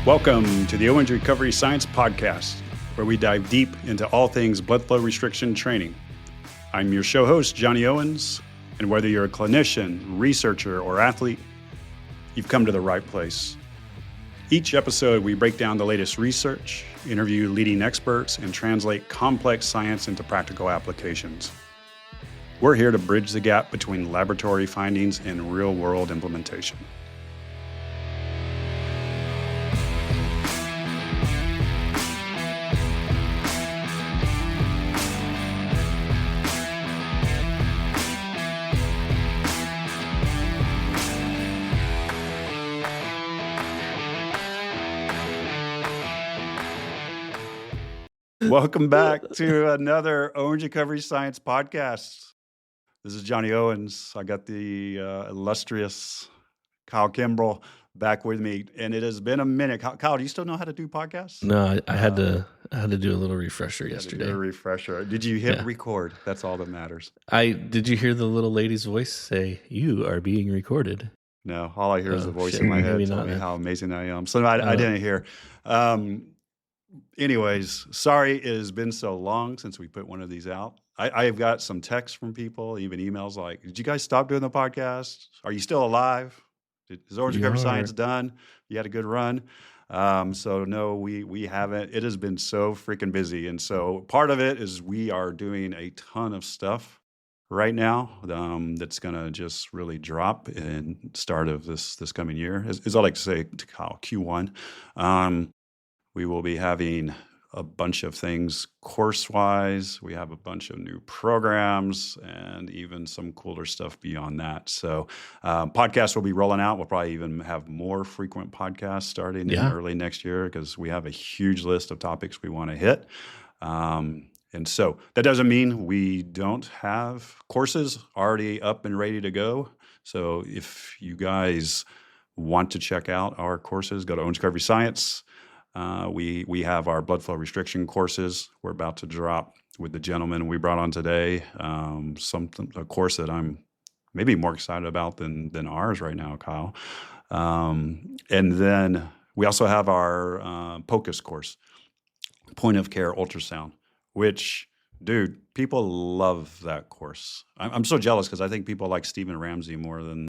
Welcome to the Owens Recovery Science Podcast, where we dive deep into all things blood flow restriction training. I'm your show host, Johnny Owens, and whether you're a clinician, researcher, or athlete, you've come to the right place. Each episode, we break down the latest research, interview leading experts, and translate complex science into practical applications. We're here to bridge the gap between laboratory findings and real-world implementation. Welcome back to another Owens Recovery Science Podcast. This is Johnny Owens. I got the illustrious Kyle Kimbrel back with me, and it has been a minute. Kyle, do you still know how to do podcasts? No, I had to do a little refresher yesterday. A refresher. Did you hit record? That's all that matters. Did you hear the little lady's voice say, "You are being recorded"? No, all I hear is the voice in my head telling me how amazing I am. So I didn't hear. Anyways, sorry it has been so long since we put one of these out. I've got some texts from people, even emails like, did you guys stop doing the podcast? Are you still alive? Is Owens Recovery Science done? You had a good run? So no, we haven't. It has been so freaking busy. And so part of it is we are doing a ton of stuff right now that's going to just really drop in start of this coming year. Is all I like to say to Kyle, Q1. We will be having a bunch of things course-wise. We have a bunch of new programs and even some cooler stuff beyond that. So podcasts will be rolling out. We'll probably even have more frequent podcasts starting in early next year because we have a huge list of topics we want to hit. And so that doesn't mean we don't have courses already up and ready to go. So if you guys want to check out our courses, go to Owens Recovery Science. We have our blood flow restriction courses. We're about to drop with the gentleman we brought on today, a course that I'm maybe more excited about than ours right now, Kyle. And then we also have our POCUS course, point of care ultrasound, which, dude, people love that course. I'm so jealous because I think people like Stephen Ramsey more than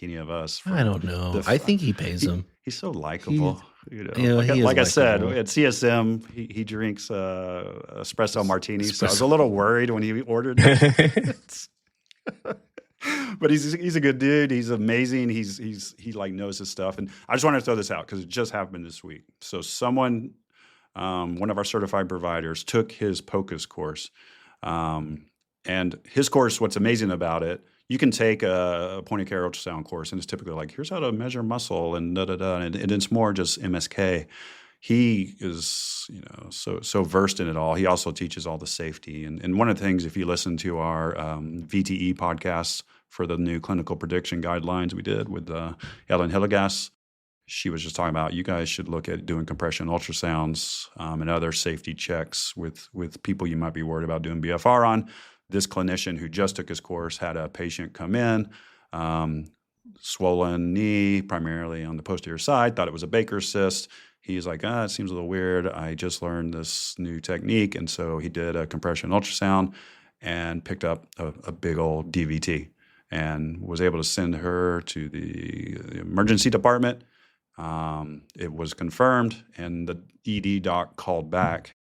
any of us. I don't know. I think he pays them. He's so likable. Like I said, at CSM, he drinks espresso martinis. So I was a little worried when he ordered it. But he's a good dude. He's amazing. He like knows his stuff. And I just wanted to throw this out because it just happened this week. So someone, one of our certified providers, took his POCUS course. And his course, what's amazing about it, you can take a point of care ultrasound course, and it's typically like, here's how to measure muscle and and it's more just MSK. He is, so versed in it all. He also teaches all the safety. And one of the things, if you listen to our VTE podcasts for the new clinical prediction guidelines we did with Ellen Hillegas, she was just talking about you guys should look at doing compression ultrasounds and other safety checks with people you might be worried about doing BFR on. This clinician who just took his course had a patient come in, swollen knee, primarily on the posterior side, thought it was a Baker's cyst. He's like, it seems a little weird. I just learned this new technique. And so he did a compression ultrasound and picked up a big old DVT and was able to send her to the emergency department. It was confirmed, and the ED doc called back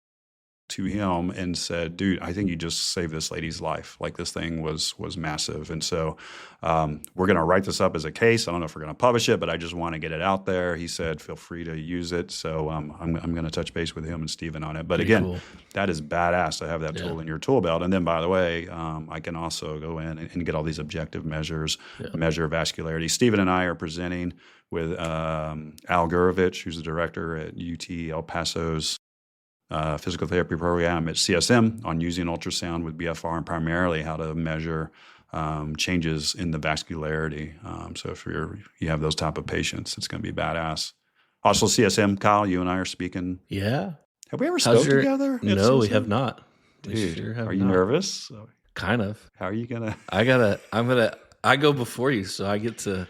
to him and said, dude, I think you just saved this lady's life. Like, this thing was massive. And so we're going to write this up as a case. I don't know if we're going to publish it, but I just want to get it out there. He said, feel free to use it. So I'm going to touch base with him and Steven on it. But Pretty again, cool. That is badass to have that tool in your tool belt. And then, by the way, I can also go in and get all these objective measures, measure vascularity. Steven and I are presenting with Al Gurovich, who's the director at UT El Paso's physical therapy program at CSM on using ultrasound with BFR and primarily how to measure changes in the vascularity. So if you have those type of patients, it's going to be badass. Also, CSM, Kyle, you and I are speaking. Yeah. Have we ever spoken together? No, we have not. Dude, are you nervous? Kind of. How are you gonna? I go before you, so I get to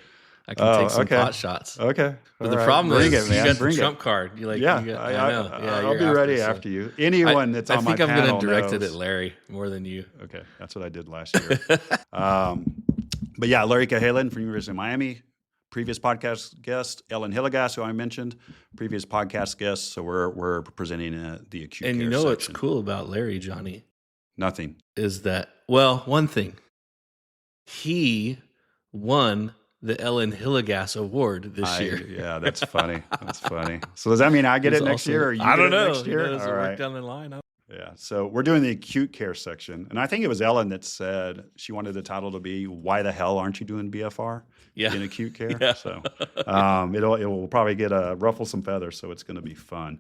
I can take some okay. pot shots. Okay. But the problem Bring is it, man. you got Bring the it. trump card. You like, Yeah, you got, I know. Yeah, I'll be ready after you. Anyone that's on my panel I think I'm going to direct it knows. at Larry more than you. Okay, that's what I did last year. But yeah, Larry Cahalan from University of Miami, previous podcast guest. Ellen Hillegas, who I mentioned, previous podcast guest. So we're presenting the acute And care you know what's section. cool about Larry, Johnny? Nothing. Is that, well, one thing. He won the Ellen Hillegas Award this year. Yeah, that's funny. That's funny. So does that mean I get it next year, or you I get don't it know. next year? Does it work down the line? Yeah. So we're doing the acute care section, and I think it was Ellen that said she wanted the title to be "Why the hell aren't you doing BFR in acute care?" Yeah. So it will probably get ruffle some feathers. So it's going to be fun.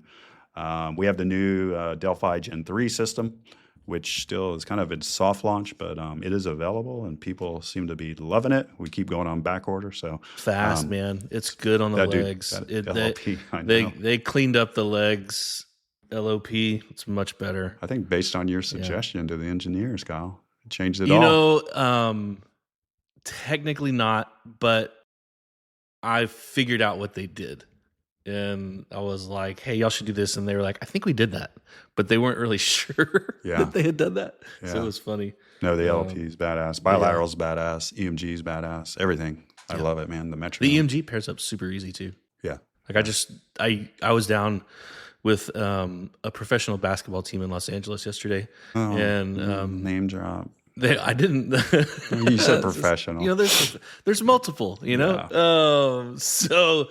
We have the new Delphi Gen 3 system, which still is kind of in soft launch, but it is available and people seem to be loving it. We keep going on back order. So fast, man. It's good on the legs. LOP, I know. They cleaned up the legs. LOP, it's much better. I think based on your suggestion to the engineers, Kyle, it changed it all. Technically not, but I figured out what they did. And I was like, hey, y'all should do this. And they were like, I think we did that. But they weren't really sure that they had done that. Yeah. So it was funny. No, the LLP is badass. Bilateral is badass. EMG is badass. Everything. I love it, man. The metronome. The EMG pairs up super easy too. Yeah. Like I was down with a professional basketball team in Los Angeles yesterday. Oh, and name drop. I didn't. You said professional. There's multiple, So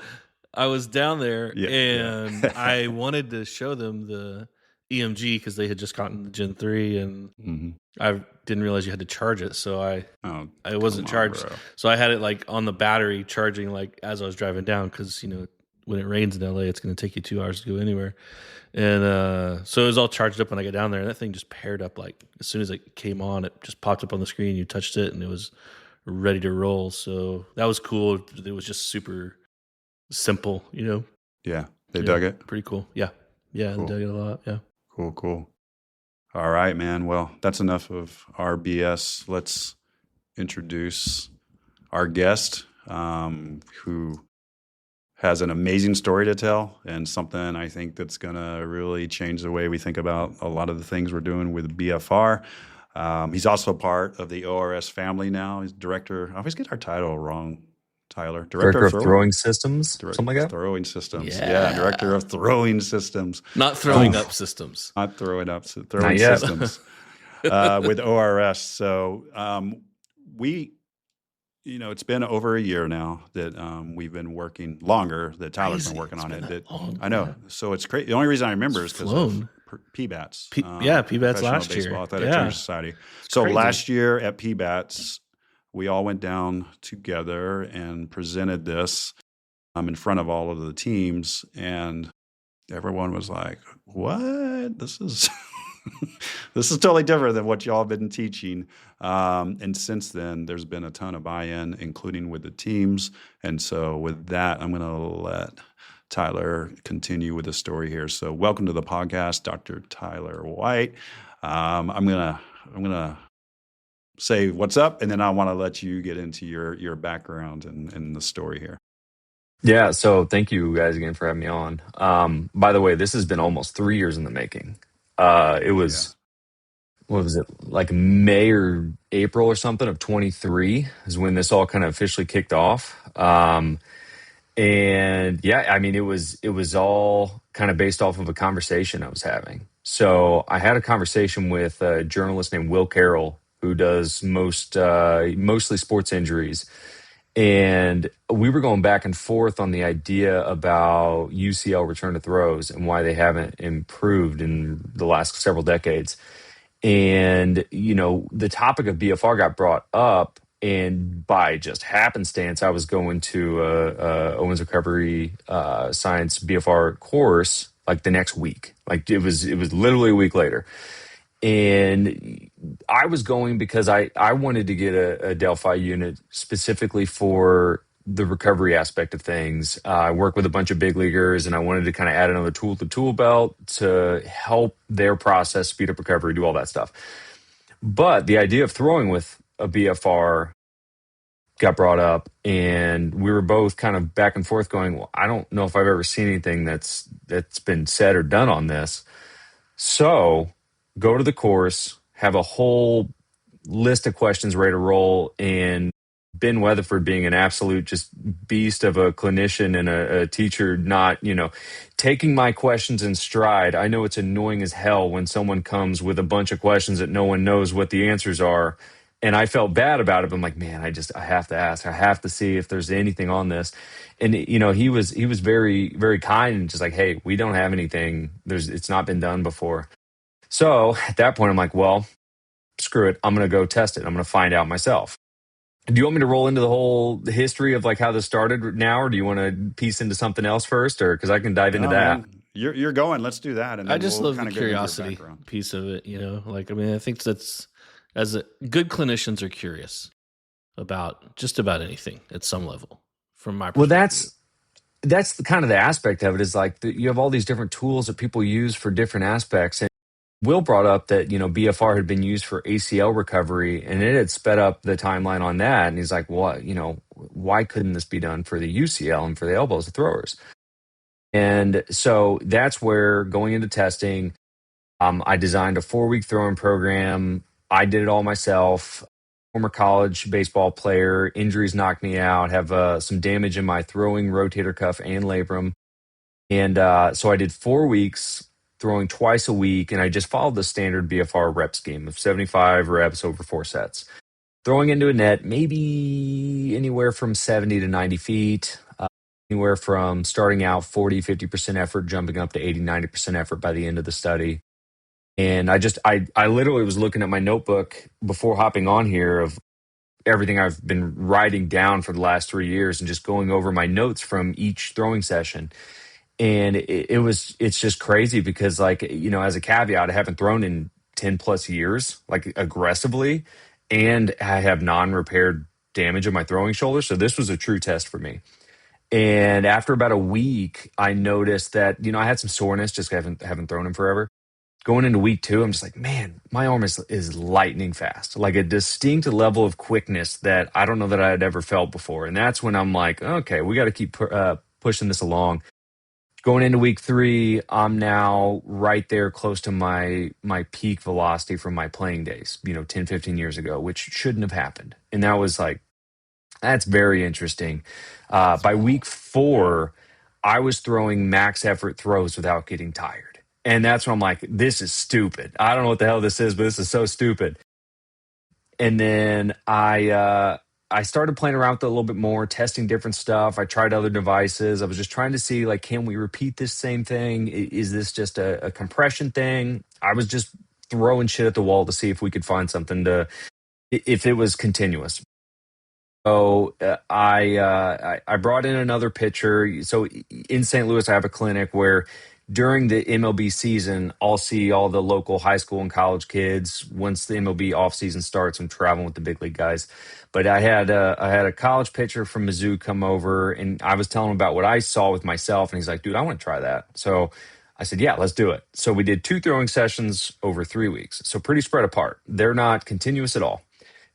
I was down there and I wanted to show them the EMG because they had just gotten the Gen 3 and I didn't realize you had to charge it. So I wasn't charged. Bro. So I had it like on the battery charging like as I was driving down because, when it rains in LA, it's going to take you 2 hours to go anywhere. And so it was all charged up when I got down there. And that thing just paired up like as soon as it came on, it just popped up on the screen. You touched it and it was ready to roll. So that was cool. It was just super simple, Yeah, they dug it. Pretty cool. Yeah, cool. They dug it a lot. Yeah, cool. All right, man. Well, that's enough of our BS. Let's introduce our guest, who has an amazing story to tell and something I think that's going to really change the way we think about a lot of the things we're doing with BFR. He's also part of the ORS family now. He's director. I always get our title wrong. Tyler, Director of Throwing Systems, something like that? Throwing Systems. Yeah, Director of Throwing Systems. Not Throwing Up Systems. Not Throwing Up. Throwing Systems with ORS. So it's been over a year now that we've been working longer, that Tyler's been working on it. I know. So it's crazy. The only reason I remember is because of PBATS. PBATS last year. Athletic Trainer Society. So last year at PBATS, we all went down together and presented this in front of all of the teams, and everyone was like, "What? This is this is totally different than what y'all have been teaching." And since then, there's been a ton of buy-in, including with the teams. And so, with that, I'm going to let Tyler continue with the story here. So, welcome to the podcast, Dr. Tyler White. I'm gonna say what's up, and then I want to let you get into your background and the story here. Yeah, so thank you guys again for having me on. By the way, this has been almost 3 years in the making. It was, what was it, like May or April or something of 23 is when this all kind of officially kicked off. And yeah, I mean, it was all kind of based off of a conversation I was having. So I had a conversation with a journalist named Will Carroll, who does mostly sports injuries. And we were going back and forth on the idea about UCL return to throws and why they haven't improved in the last several decades. And, the topic of BFR got brought up, and by just happenstance, I was going to Owens Recovery Science BFR course like the next week. Like it was literally a week later. And I was going because I wanted to get a Delphi unit specifically for the recovery aspect of things. I work with a bunch of big leaguers, and I wanted to kind of add another tool to the tool belt to help their process, speed up recovery, do all that stuff. But the idea of throwing with a BFR got brought up, and we were both kind of back and forth going, well, I don't know if I've ever seen anything that's been said or done on this. So go to the course, have a whole list of questions ready to roll. And Ben Weatherford, being an absolute just beast of a clinician and a teacher, not, taking my questions in stride. I know it's annoying as hell when someone comes with a bunch of questions that no one knows what the answers are. And I felt bad about it. But I'm like, man, I have to ask. I have to see if there's anything on this. And he was very, very kind and just like, hey, we don't have anything. It's not been done before. So at that point, I'm like, well, screw it. I'm going to go test it. I'm going to find out myself. Do you want me to roll into the whole history of like how this started now, or do you want to piece into something else first, or because I can dive into that? Man, you're going. Let's do that. And I just love the curiosity piece of it. I think that's good clinicians are curious about just about anything at some level. From my perspective. Well, that's the kind of the aspect of it is like you have all these different tools that people use for different aspects. And Will brought up that, BFR had been used for ACL recovery, and it had sped up the timeline on that. And he's like, what, why couldn't this be done for the UCL and for the elbows of throwers? And so that's where going into testing, I designed a 4-week throwing program. I did it all myself. Former college baseball player, injuries knocked me out, have some damage in my throwing rotator cuff and labrum. And so I did 4 weeks throwing twice a week, and I just followed the standard BFR rep scheme of 75 reps over 4 sets. Throwing into a net, maybe anywhere from 70 to 90 feet, anywhere from starting out 40, 50% effort, jumping up to 80, 90% effort by the end of the study. And I literally was looking at my notebook before hopping on here of everything I've been writing down for the last 3 years and just going over my notes from each throwing session. And it's just crazy because as a caveat, I haven't thrown in 10 plus years, like aggressively, and I have non-repaired damage in my throwing shoulder. So this was a true test for me. And after about a week, I noticed that, I had some soreness, just haven't thrown in forever. Going into week 2, I'm just like, man, my arm is lightning fast, like a distinct level of quickness that I don't know that I had ever felt before. And that's when I'm like, okay, we got to keep pushing this along. Going into week 3, I'm now right there close to my peak velocity from my playing days, 10, 15 years ago, which shouldn't have happened. And that was like, that's very interesting. By week 4, I was throwing max effort throws without getting tired. And that's when I'm like, this is stupid. I don't know what the hell this is, but this is so stupid. And then I started playing around with it a little bit more, testing different stuff. I tried other devices. I was just trying to see, can we repeat this same thing? Is this just a compression thing? I was just throwing shit at the wall to see if we could find something if it was continuous. So I brought in another pitcher. So in St. Louis, I have a clinic where during the MLB season, I'll see all the local high school and college kids. Once the MLB offseason starts, I'm traveling with the big league guys. But I had a college pitcher from Mizzou come over, and I was telling him about what I saw with myself, and he's like, dude, I want to try that. So I said, yeah, let's do it. So we did 2 throwing sessions over 3 weeks. So pretty spread apart. They're not continuous at all.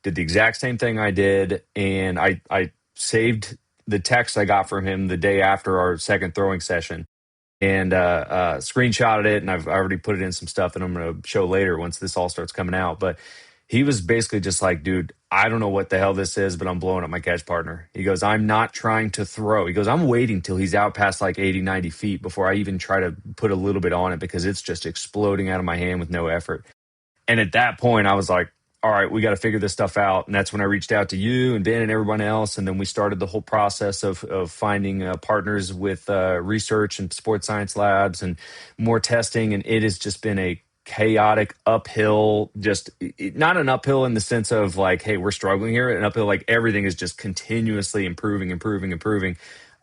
Did the exact same thing I did, and I saved the text I got from him the day after our second throwing session and screenshotted it, and I've already put it in some stuff that I'm going to show later once this all starts coming out. But he was basically just like, dude, I don't know what the hell this is, but I'm blowing up my catch partner. He goes, I'm not trying to throw. He goes, I'm waiting till he's out past like 80, 90 feet before I even try to put a little bit on it because it's just exploding out of my hand with no effort. And at that point, I was like, all right, we got to figure this stuff out. And that's when I reached out to you and Ben and everyone else. And then we started the whole process of finding partners with research and sports science labs and more testing. And it has just been a chaotic uphill, just not an uphill in the sense of like, hey, we're struggling here. An uphill, like everything is just continuously improving.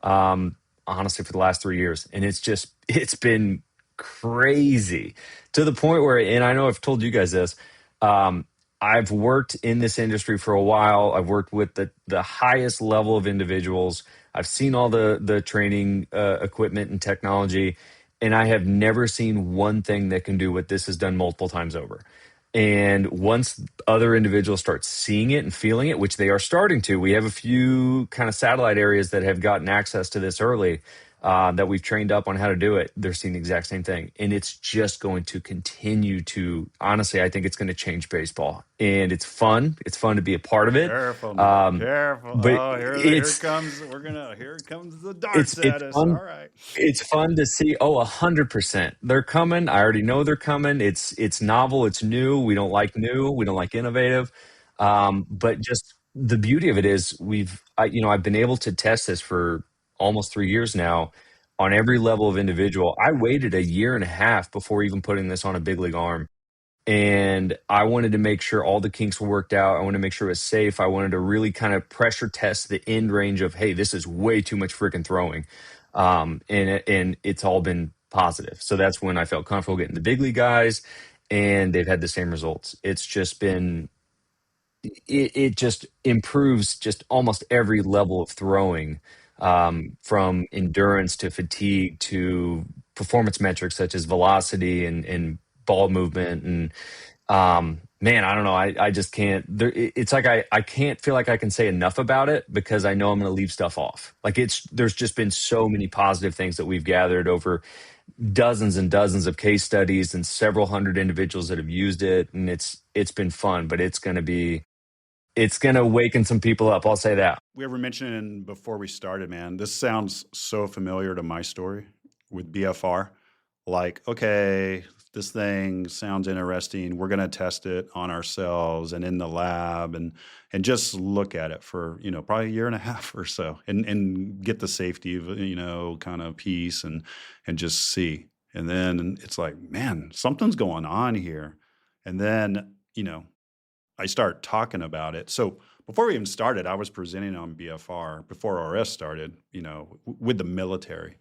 Honestly, for the last 3 years. And it's been crazy to the point where, and I know I've told you guys this, I've worked in this industry for a while. I've worked with the highest level of individuals. I've seen all the training equipment and technology, and I have never seen one thing that can do what this has done multiple times over. And once other individuals start seeing it and feeling it, which they are starting to, we have a few kind of satellite areas that have gotten access to this early, that we've trained up on how to do it. They're seeing the exact same thing. And it's just going to continue to, honestly, I think it's going to change baseball. And it's fun. It's fun to be a part of it. Careful now. Careful. But Oh, here comes the darts it's at us. fun. All right. It's fun to see. Oh, 100%. They're coming. I already know they're coming. It's novel. It's new. We don't like new. We don't like innovative. But just the beauty of it is I've been able to test this for almost 3 years now on every level of individual. I waited a year and a half before even putting this on a big league arm. And I wanted to make sure all the kinks were worked out. I wanted to make sure it was safe. I wanted to really kind of pressure test the end range of, hey, this is way too much freaking throwing. And it's all been positive. So that's when I felt comfortable getting the big league guys, and they've had the same results. It's just been, it just improves just almost every level of throwing, from endurance to fatigue to performance metrics such as velocity and ball movement. And man, I don't know. I just can't. It's like I can't feel like I can say enough about it, because I know I'm going to leave stuff off. Like there's just been so many positive things that we've gathered over dozens and dozens of case studies and several hundred individuals that have used it, and it's been fun. But it's going to waken some people up. I'll say that. We were mentioning before we started, man, this sounds so familiar to my story with BFR. Like, okay, this thing sounds interesting. We're going to test it on ourselves and in the lab and just look at it for, probably a year and a half or so and get the safety of, kind of piece and just see. And then it's like, man, something's going on here. And then, I start talking about it. So before we even started, I was presenting on BFR before RS started, with the military.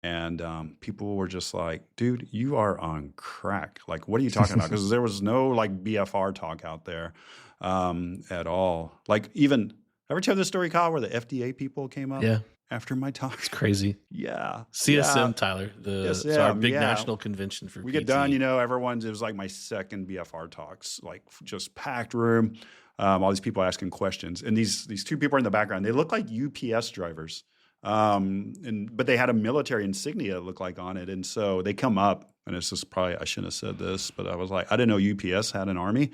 And people were just like, dude, you are on crack. Like, what are you talking about? Because there was no like BFR talk out there at all. Like, even, ever tell this story, Kyle, where the FDA people came up after my talk? It's crazy. Yeah. CSM, Tyler, it's our big national convention for we PT. get done, it was like my second BFR talks, like just packed room, all these people asking questions. And these two people are in the background. They look like UPS drivers. But they had a military insignia, it looked like, on it. And so they come up, and it's just probably, I shouldn't have said this, but I was like, I didn't know UPS had an army.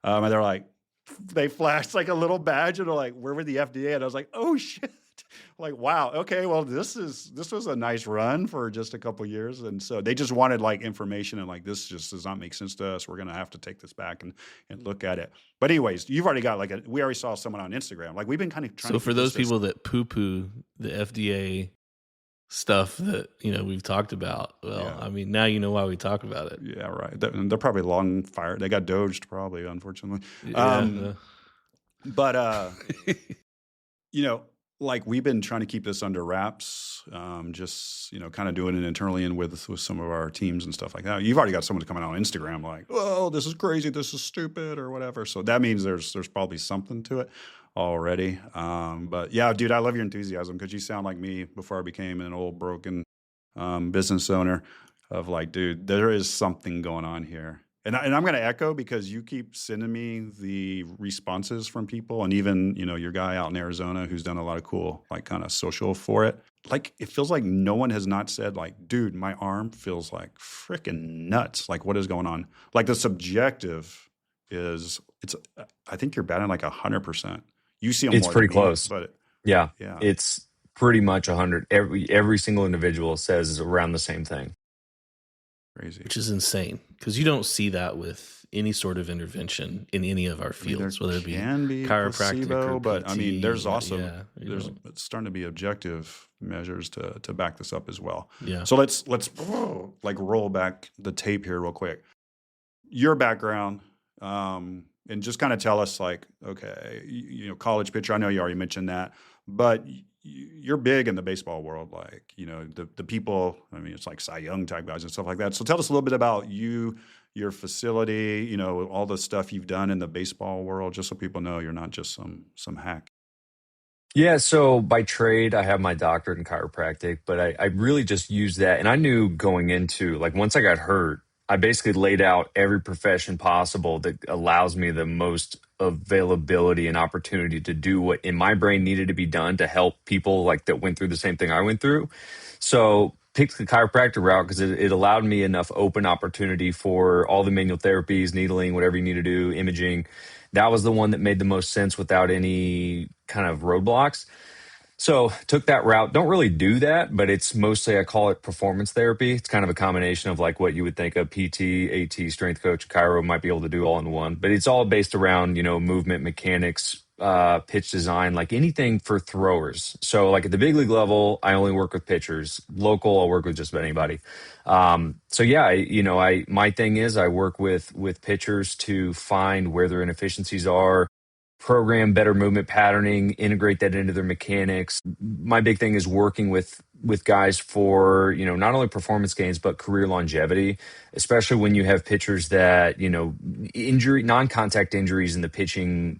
And they're like, they flashed like a little badge, and they're like, where were the FDA? And I was like, oh shit. Like, wow. Okay. Well, this was a nice run for just a couple of years. And so they just wanted like information, and like, this just does not make sense to us. We're going to have to take this back and look at it. But anyways, you've already got we already saw someone on Instagram. Like, we've been kind of trying to. So for those people that poo-poo the FDA stuff that, we've talked about, I mean, now you know why we talk about it. Yeah. Right. They're probably long fired. They got doged probably, unfortunately. But, like, we've been trying to keep this under wraps, just, kind of doing it internally and with some of our teams and stuff like that. You've already got someone coming out on Instagram like, oh, this is crazy, this is stupid, or whatever. So that means there's probably something to it already. But yeah, dude, I love your enthusiasm, because you sound like me before I became an old broken business owner of like, dude, there is something going on here. And I'm going to echo, because you keep sending me the responses from people, and even, your guy out in Arizona who's done a lot of cool, like, kind of social for it. Like, it feels like no one has not said like, dude, my arm feels like freaking nuts. Like, what is going on? Like, the subjective is, I think you're batting like 100%. You see them It's more pretty than close. Me, but yeah, it's pretty much 100. Every single individual says around the same thing. Crazy. Which is insane, because you don't see that with any sort of intervention in any of our fields, whether it be chiropractic or PT, but I mean, there's also it's starting to be objective measures to back this up as well. Yeah. So let's like roll back the tape here real quick. Your background, and just kind of tell us like, okay, college pitcher. I know you already mentioned that, but you're big in the baseball world, like, the people, I mean, it's like Cy Young type guys and stuff like that. So tell us a little bit about you, your facility, all the stuff you've done in the baseball world, just so people know you're not just some hack. Yeah. So by trade, I have my doctorate in chiropractic, but I really just used that. And I knew going into, like, once I got hurt, I basically laid out every profession possible that allows me the most availability and opportunity to do what in my brain needed to be done to help people like that went through the same thing I went through. So picked the chiropractic route because it allowed me enough open opportunity for all the manual therapies, needling, whatever you need to do, imaging. That was the one that made the most sense without any kind of roadblocks. So took that route. Don't really do that, but it's mostly, I call it performance therapy. It's kind of a combination of like what you would think a PT, AT, strength coach, chiro might be able to do all in one. But it's all based around, movement, mechanics, pitch design, like anything for throwers. So like at the big league level, I only work with pitchers. Local, I'll work with just about anybody. So yeah, my thing is I work with pitchers to find where their inefficiencies are, program better movement patterning, integrate that into their mechanics. My big thing is working with guys for, not only performance gains, but career longevity, especially when you have pitchers that, non-contact injuries in the pitching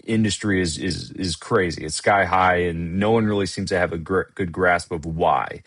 industry is crazy. It's sky high, and no one really seems to have a good grasp of why.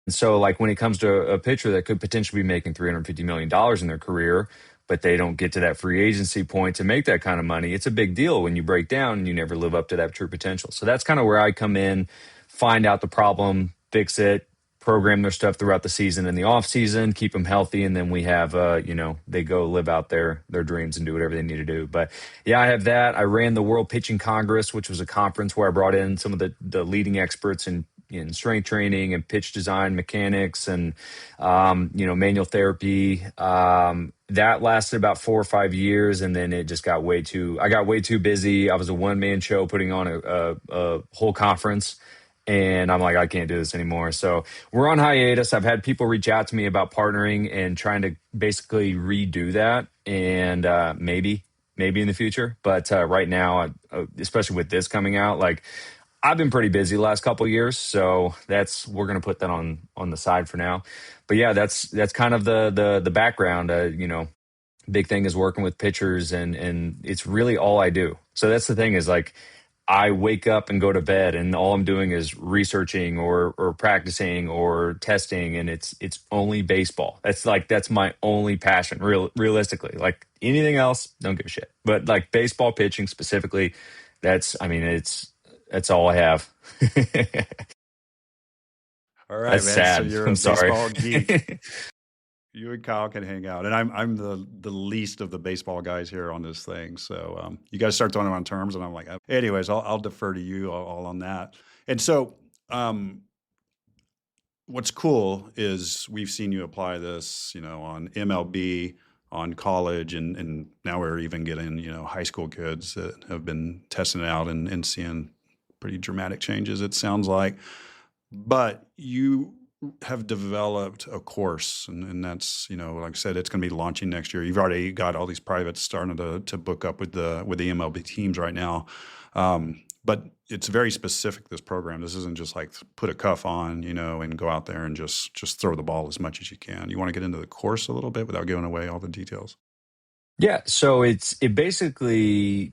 And so like when it comes to a pitcher that could potentially be making $350 million in their career, but they don't get to that free agency point to make that kind of money, it's a big deal when you break down and you never live up to that true potential. So that's kind of where I come in, find out the problem, fix it, program their stuff throughout the season and the off season, keep them healthy. And then we have, they go live out their dreams and do whatever they need to do. But yeah, I have that. I ran the World Pitching Congress, which was a conference where I brought in some of the leading experts in strength training and pitch design, mechanics, and manual therapy. That lasted about 4 or 5 years, and then it just got way too busy. I was a one-man show putting on a whole conference, and I'm like, I can't do this anymore. So we're on hiatus. I've had people reach out to me about partnering and trying to basically redo that, and maybe in the future. But right now, especially with this coming out, like, I've been pretty busy the last couple of years, so we're going to put that on the side for now. But yeah, that's kind of the background. Big thing is working with pitchers, and it's really all I do. So that's the thing is like, I wake up and go to bed, and all I'm doing is researching or practicing or testing, and it's only baseball. That's my only passion, realistically. Like anything else, don't give a shit. But like baseball pitching specifically, that's all I have. All right, that's man. sad. So you're I'm a sorry. baseball geek. You and Kyle can hang out, and I'm the least of the baseball guys here on this thing. So you guys start throwing them on terms, and I'm like, anyways, I'll defer to you all on that. And so, what's cool is we've seen you apply this, on MLB, on college, and now we're even getting high school kids that have been testing it out and seeing pretty dramatic changes. It sounds like, but you have developed a course, and that's like I said, it's going to be launching next year. You've already got all these privates starting to book up with the MLB teams right now, but it's very specific, this program. This isn't just like put a cuff on, and go out there and just throw the ball as much as you can. You want to get into the course a little bit without giving away all the details? Yeah, so it basically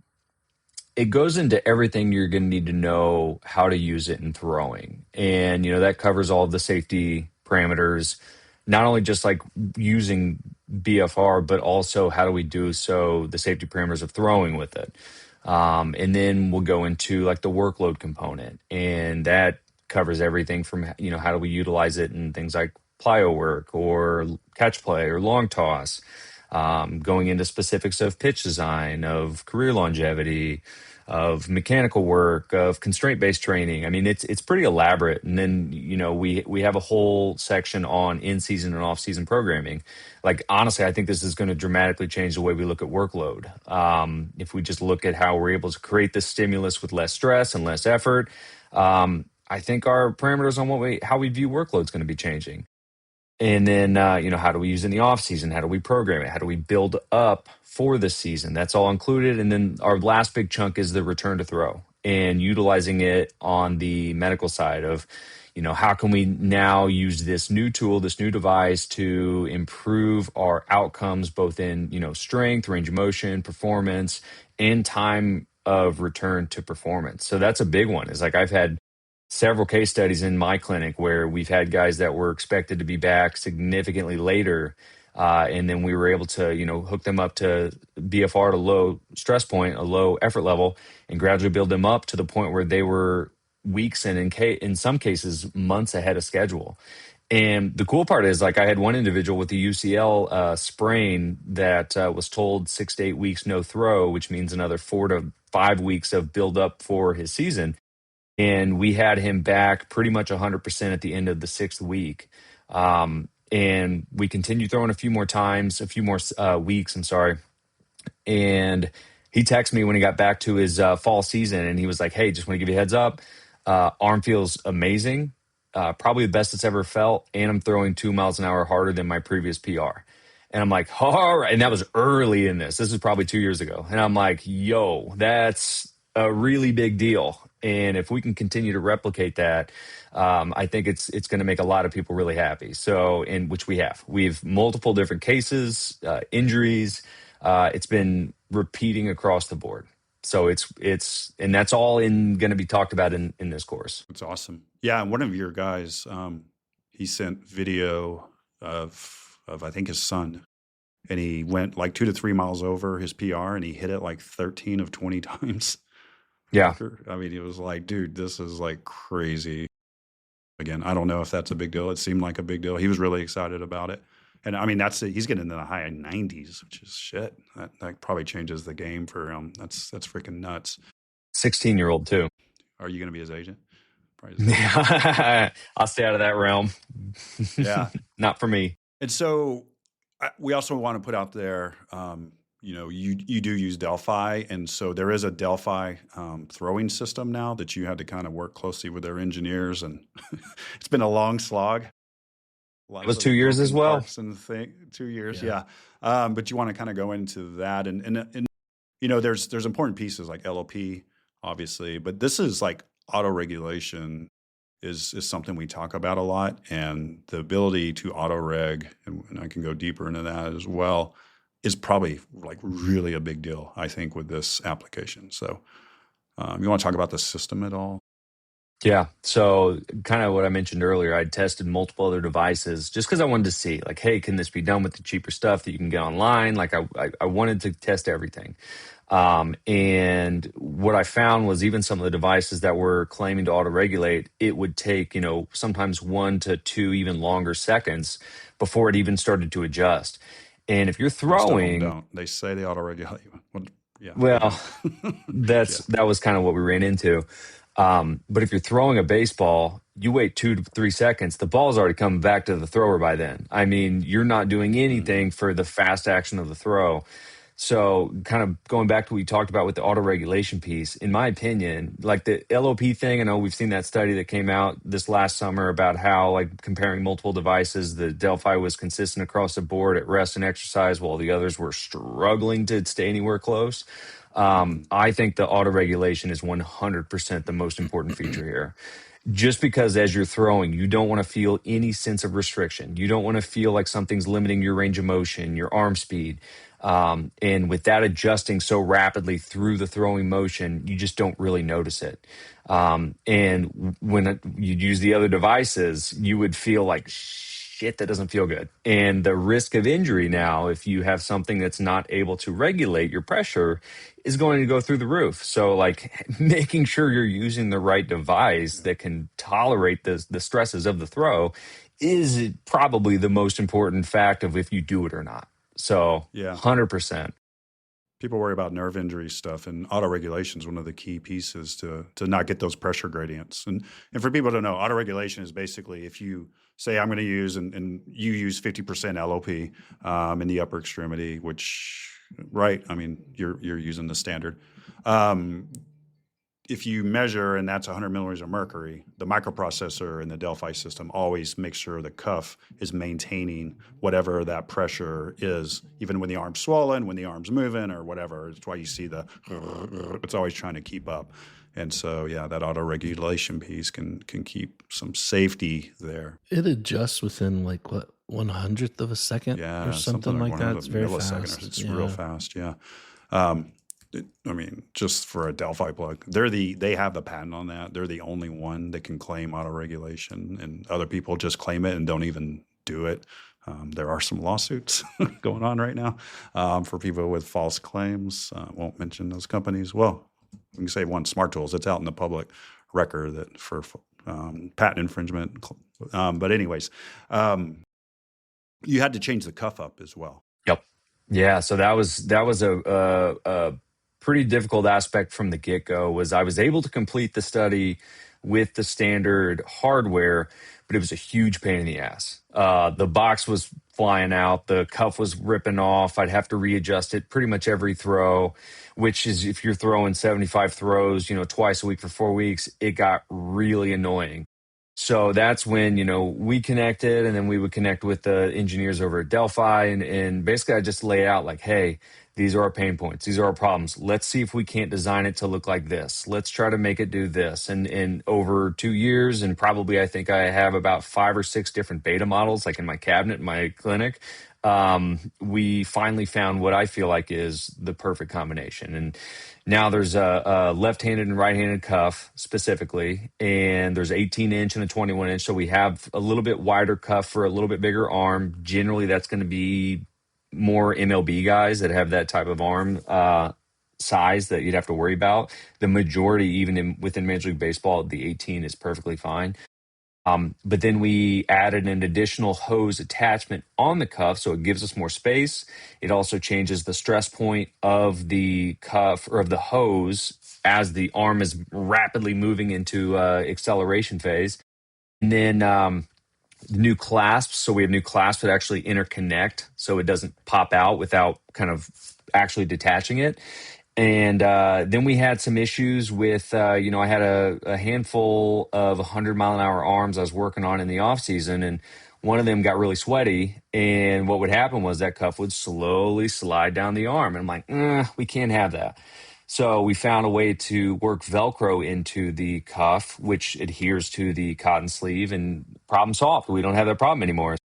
it goes into everything you're going to need to know how to use it in throwing. And, that covers all the safety parameters, not only just like using BFR, but also how do we do so the safety parameters of throwing with it. And then we'll go into like the workload component, and that covers everything from, how do we utilize it in things like plyo work or catch play or long toss. Going into specifics of pitch design, of career longevity, of mechanical work, of constraint-based training. I mean, it's pretty elaborate. And then, we have a whole section on in-season and off-season programming. Like, honestly, I think this is going to dramatically change the way we look at workload. If we just look at how we're able to create this stimulus with less stress and less effort, I think our parameters on how we view workload is going to be changing. And then, how do we use it in the off season? How do we program it? How do we build up for the season? That's all included. And then our last big chunk is the return to throw and utilizing it on the medical side of, how can we now use this new tool, this new device to improve our outcomes, both in, strength, range of motion, performance, and time of return to performance. So that's a big one. Is like I've had several case studies in my clinic where we've had guys that were expected to be back significantly later. And then we were able to, hook them up to BFR at a low stress point, a low effort level, and gradually build them up to the point where they were weeks and in some cases months ahead of schedule. And the cool part is, like, I had one individual with a UCL sprain that was told 6 to 8 weeks no throw, which means another 4 to 5 weeks of build up for his season. And we had him back pretty much 100% at the end of the 6th week. And we continued throwing a few more times, a few more weeks, I'm sorry. And he texted me when he got back to his fall season, and he was like, hey, just want to give you a heads up. Arm feels amazing, probably the best it's ever felt, and I'm throwing 2 miles an hour harder than my previous PR. And I'm like, all right. And that was early in this. This was probably 2 years ago. And I'm like, yo, that's a really big deal. And if we can continue to replicate that, I think it's going to make a lot of people really happy. So, in which we've multiple different cases, injuries. It's been repeating across the board. So and that's all going to be talked about in this course. It's awesome. Yeah. And one of your guys, he sent video of I think his son, and he went like 2 to 3 miles over his PR, and he hit it like 13 of 20 times. Yeah. I mean, it was like, dude, this is like crazy. Again, I don't know if that's a big deal. It seemed like a big deal. He was really excited about it. And I mean, he's getting into the high 90s, which is shit. That probably changes the game for him. That's freaking nuts. 16-year-old too. Are you going to be his agent? Yeah. I'll stay out of that realm. Yeah. Not for me. And so we also want to put out there, you do use Delphi. And so there is a Delphi throwing system now that you had to kind of work closely with their engineers. And it's been a long slog. It was 2 years as well. 2 years, yeah. But you want to kind of go into that. And there's important pieces like LOP, obviously. But this is like auto-regulation is something we talk about a lot. And the ability to auto-reg, and I can go deeper into that as well, is probably like really a big deal, I think, with this application. So you want to talk about the system at all? Yeah. So kind of what I mentioned earlier, I tested multiple other devices just because I wanted to see, like, hey, can this be done with the cheaper stuff that you can get online? Like I wanted to test everything. And what I found was even some of the devices that were claiming to auto-regulate, it would take, sometimes 1 to 2 even longer seconds before it even started to adjust. And if you're throwing, don't. They say they auto-regulate. Yeah. Well, that was kind of what we ran into. But if you're throwing a baseball, you wait 2 to 3 seconds, the ball's already come back to the thrower by then. I mean, you're not doing anything for the fast action of the throw. So kind of going back to what we talked about with the auto-regulation piece, in my opinion, like the LOP thing, I know we've seen that study that came out this last summer about how, like, comparing multiple devices, the Delphi was consistent across the board at rest and exercise while the others were struggling to stay anywhere close. I think the auto-regulation is 100% the most important feature here. Just because as you're throwing, you don't want to feel any sense of restriction. You don't want to feel like something's limiting your range of motion, your arm speed. And with that adjusting so rapidly through the throwing motion, you just don't really notice it. And when you use the other devices, you would feel like, shit, that doesn't feel good. And the risk of injury now, if you have something that's not able to regulate your pressure, is going to go through the roof. So, like, making sure you're using the right device that can tolerate the stresses of the throw is probably the most important fact of if you do it or not. So, yeah, 100%. People worry about nerve injury stuff, and auto-regulation is one of the key pieces to not get those pressure gradients. And for people to know, auto-regulation is basically if you say I'm going to use and you use 50% LOP in the upper extremity, which, right, I mean, you're using the standard. If you measure and that's 100 millimeters of mercury, the microprocessor in the Delphi system always makes sure the cuff is maintaining whatever that pressure is, even when the arm's swollen, when the arm's moving or whatever. It's why you see it's always trying to keep up. And so, yeah, that auto-regulation piece can keep some safety there. It adjusts within like what, 1/100th of a second or something like that. It's very fast. It's real fast, yeah. I mean, just for a Delphi plug, they have the patent on that. They're the only one that can claim auto regulation, and other people just claim it and don't even do it. There are some lawsuits going on right now for people with false claims. Won't mention those companies. Well, we can say one, Smart Tools. It's out in the public record that for patent infringement. But anyways, you had to change the cuff up as well. Yep. Yeah. So that was a pretty difficult aspect from the get-go. Was I was able to complete the study with the standard hardware, but it was a huge pain in the ass. The box was flying out, the cuff was ripping off. I'd have to readjust it pretty much every throw, which is, if you're throwing 75 throws, twice a week for 4 weeks, it got really annoying. So that's when, we connected, and then we would connect with the engineers over at Delphi. And basically I just lay out like, hey, these are our pain points. These are our problems. Let's see if we can't design it to look like this. Let's try to make it do this. And over 2 years, and probably I think I have about 5 or 6 different beta models, like in my cabinet, in my clinic. We finally found what I feel like is the perfect combination. And now there's a left-handed and right-handed cuff specifically, and there's 18-inch and a 21-inch. So we have a little bit wider cuff for a little bit bigger arm. Generally, that's going to be more MLB guys that have that type of arm size that you'd have to worry about. The majority, even within Major League Baseball, the 18 is perfectly fine. But then we added an additional hose attachment on the cuff, so it gives us more space. It also changes the stress point of the cuff or of the hose as the arm is rapidly moving into acceleration phase. And then the new clasps, so we have new clasps that actually interconnect, so it doesn't pop out without kind of actually detaching it. And then we had some issues with, I had a handful of 100-mile-an-hour arms I was working on in the off season, and one of them got really sweaty. And what would happen was that cuff would slowly slide down the arm. And I'm like, we can't have that. So we found a way to work Velcro into the cuff, which adheres to the cotton sleeve, and problem solved. We don't have that problem anymore.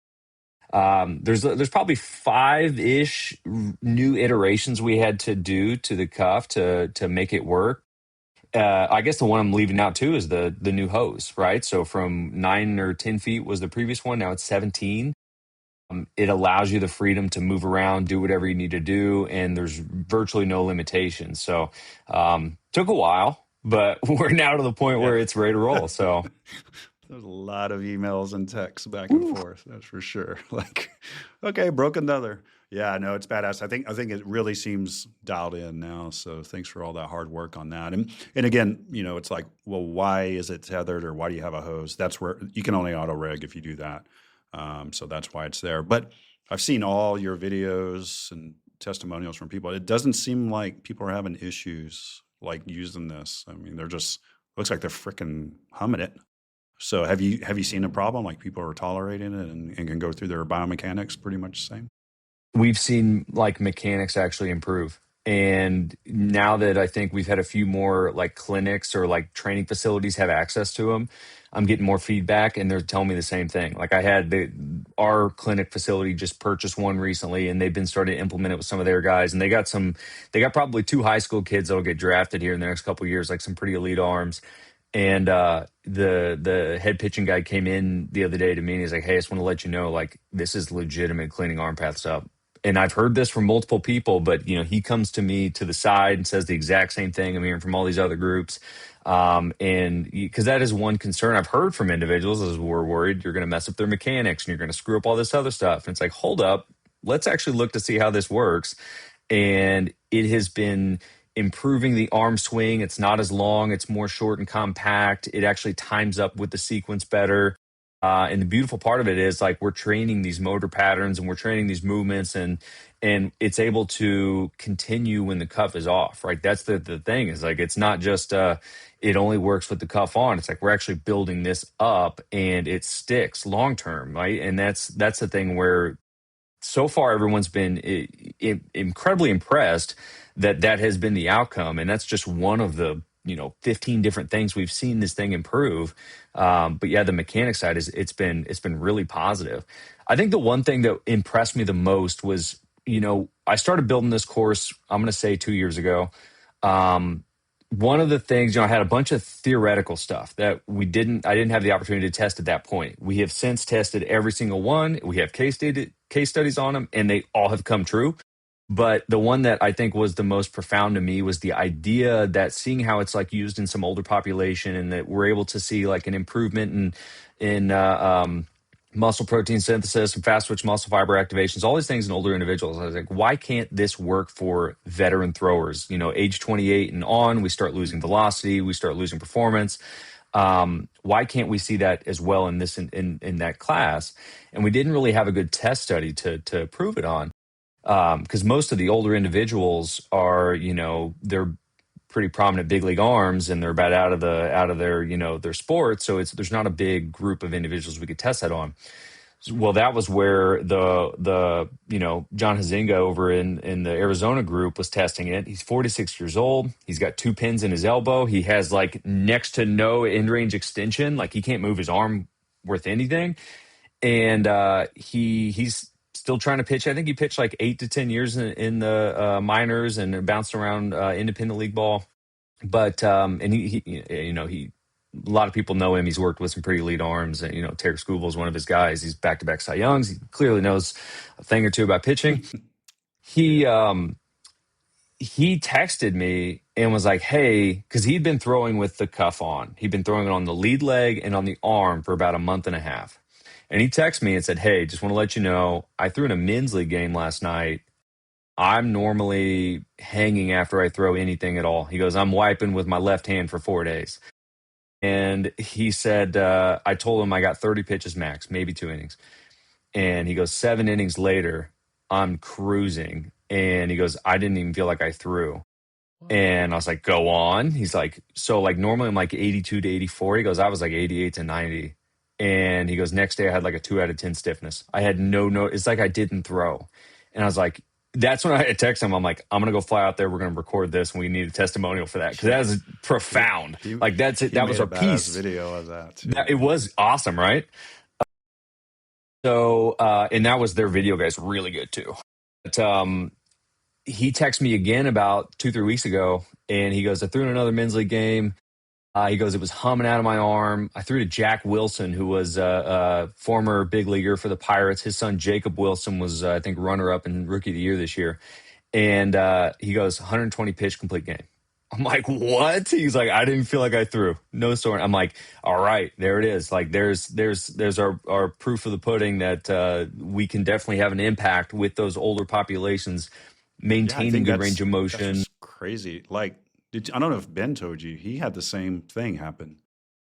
There's probably 5-ish new iterations we had to do to the cuff to make it work. I guess the one I'm leaving out too is the new hose, right? So from 9 or 10 feet was the previous one. Now it's 17. It allows you the freedom to move around, do whatever you need to do, and there's virtually no limitations. So took a while, but we're now to the point where it's ready to roll. So there's a lot of emails and texts back and forth. That's for sure. Like, okay, broke another. Yeah, no, it's badass. I think it really seems dialed in now. So thanks for all that hard work on that. And again, it's like, well, why is it tethered, or why do you have a hose? That's where you can only auto reg if you do that. So that's why it's there. But I've seen all your videos and testimonials from people. It doesn't seem like people are having issues like using this. I mean, looks like they're freaking humming it. So have you seen a problem, like people are tolerating it and can go through their biomechanics pretty much the same? We've seen like mechanics actually improve. And now that I think we've had a few more like clinics or like training facilities have access to them, I'm getting more feedback, and they're telling me the same thing. Like I had our clinic facility just purchased one recently, and they've been starting to implement it with some of their guys. And they got probably 2 high school kids that'll get drafted here in the next couple of years, like some pretty elite arms. And the head pitching guy came in the other day to me, and he's like, hey, I just want to let you know, like, this is legitimate cleaning arm paths up. And I've heard this from multiple people, but he comes to me to the side and says the exact same thing I'm hearing from all these other groups. And because that is one concern I've heard from individuals, is we're worried you're going to mess up their mechanics and you're going to screw up all this other stuff. And it's like, hold up, let's actually look to see how this works. And it has been improving the arm swing. It's not as long. It's more short and compact. It actually times up with the sequence better. And the beautiful part of it is, like, we're training these motor patterns and we're training these movements, and it's able to continue when the cuff is off, right? That's the thing, is like, it's not just it only works with the cuff on. It's like we're actually building this up and it sticks long term, right? And that's the thing where so far everyone's been incredibly impressed that has been the outcome. And that's just one of the 15 different things we've seen this thing improve. But yeah, the mechanic side it's been really positive. I think the one thing that impressed me the most was, I started building this course, I'm going to say 2 years ago. One of the things, I had a bunch of theoretical stuff that I didn't have the opportunity to test at that point. We have since tested every single one. We have case studies on them, and they all have come true. But the one that I think was the most profound to me was the idea that seeing how it's like used in some older population, and that we're able to see like an improvement in muscle protein synthesis and fast twitch muscle fiber activations, all these things in older individuals. I was like, why can't this work for veteran throwers? Age 28 and on, we start losing velocity, we start losing performance. Why can't we see that as well in that class? And we didn't really have a good test study to prove it on, because most of the older individuals are, they're pretty prominent big league arms, and they're about out of their their sport. So there's not a big group of individuals we could test that on. Well, that was where the John Hazinga over in the Arizona group was testing it. He's 46 years old. He's got 2 pins in his elbow. He has like next to no end range extension. Like he can't move his arm worth anything. And he's still trying to pitch. I think he pitched like 8 to 10 years in the minors and bounced around independent league ball. But and he a lot of people know him. He's worked with some pretty elite arms, and Terry Scooble is one of his guys. He's back-to-back Cy Youngs. He clearly knows a thing or two about pitching. He texted me and was like, "Hey," because he'd been throwing with the cuff on. He'd been throwing it on the lead leg and on the arm for about a month and a half. And he texted me and said, "Hey, just want to let you know, I threw in a men's league game last night. I'm normally hanging after I throw anything at all." He goes, "I'm wiping with my left hand for 4 days." And he said, I told him I got 30 pitches max, maybe 2 innings. And he goes, 7 innings later, I'm cruising. And he goes, I didn't even feel like I threw. And I was like, go on. He's like, so like normally I'm like 82 to 84. He goes, I was like 88 to 90. And he goes, next day I had like a 2 out of 10 stiffness. I had it's like I didn't throw. And I was like, that's when I text him. I'm like, I'm gonna go fly out there. We're gonna record this, and we need a testimonial for that, because that was profound. Like that's it. That was a piece video of that, too. It was awesome, right? So, and that was their video, guys, really good too. But he texted me again about 2-3 weeks ago, and he goes, I threw in another men's league game. He goes, it was humming out of my arm. I threw to Jack Wilson, who was a former big leaguer for the Pirates. His son, Jacob Wilson, was, I think, runner-up in Rookie of the Year this year. And he goes, 120 pitch complete game. I'm like, what? He's like, I didn't feel like I threw. No sore. I'm like, all right, there it is. Like, there's our proof of the pudding that we can definitely have an impact with those older populations, maintaining good range of motion. That's crazy. Like, I don't know if Ben told you, he had the same thing happen.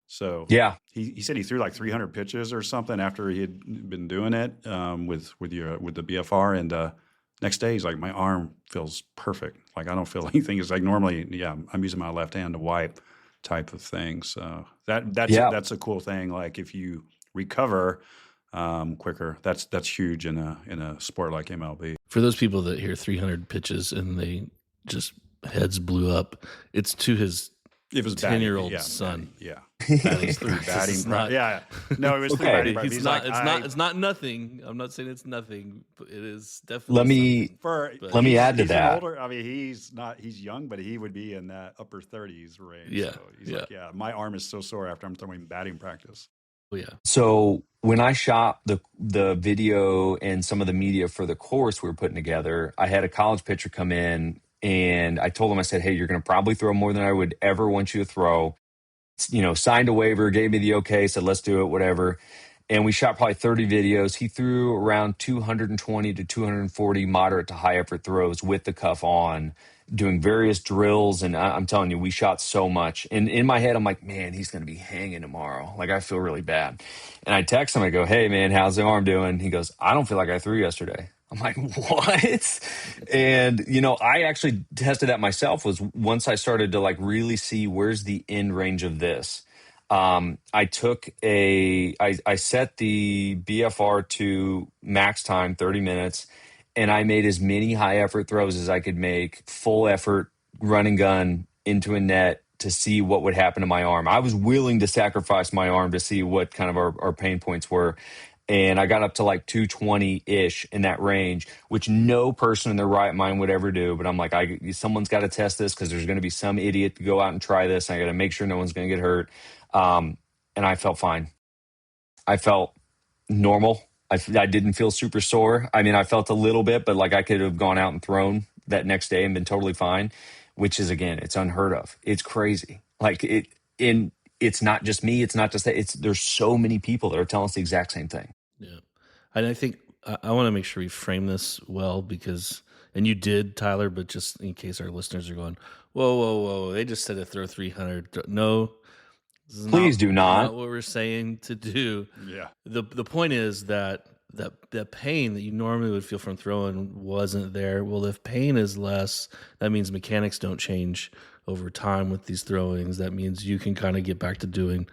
So yeah, he said he threw like 300 pitches or something after he had been doing it with the BFR, and next day he's like, my arm feels perfect. Like I don't feel anything. It's like normally, I'm using my left hand to wipe, type of thing. So that's a cool thing. Like if you recover quicker, that's huge in a sport like MLB. For those people that hear 300 pitches and they just heads blew up, it's to his 10-year-old son. Yeah. Batting through batting. Not, yeah. No, it was through batting. It's not nothing. I'm not saying it's nothing, but it is definitely let me add to that. Older, I mean, he's young, but he would be in that upper 30s range. Yeah. So he's like, my arm is so sore after I'm throwing batting practice. Oh, yeah. So when I shot the video and some of the media for the course we were putting together, I had a college pitcher come in, and I told him, I said, hey, you're going to probably throw more than I would ever want you to throw. Signed a waiver, gave me the okay, said, let's do it, whatever. And we shot probably 30 videos. He threw around 220 to 240 moderate to high effort throws with the cuff on, doing various drills. And I'm telling you, we shot so much. And in my head, I'm like, man, he's going to be hanging tomorrow. Like, I feel really bad. And I text him, I go, hey, man, how's the arm doing? He goes, I don't feel like I threw yesterday. I'm like, what? And, I actually tested that myself. Was once I started to like really see where's the end range of this. I set the BFR to max time, 30 minutes, and I made as many high effort throws as I could make, full effort, run and gun into a net to see what would happen to my arm. I was willing to sacrifice my arm to see what kind of our pain points were. And I got up to like 220-ish in that range, which no person in their right mind would ever do. But I'm like, someone's got to test this because there's going to be some idiot to go out and try this. I got to make sure no one's going to get hurt. And I felt fine. I felt normal. I didn't feel super sore. I mean, I felt a little bit, but like I could have gone out and thrown that next day and been totally fine, which is, again, it's unheard of. It's crazy. Like it's not just me. It's not just that. There's so many people that are telling us the exact same thing. Yeah. And I think I want to make sure we frame this well and you did, Tyler, but just in case our listeners are going, whoa, they just said to throw 300. No, please do not what we're saying to do. Yeah. The point is that the pain that you normally would feel from throwing wasn't there. Well, if pain is less, that means mechanics don't change over time with these throwings. That means you can kind of get back to doing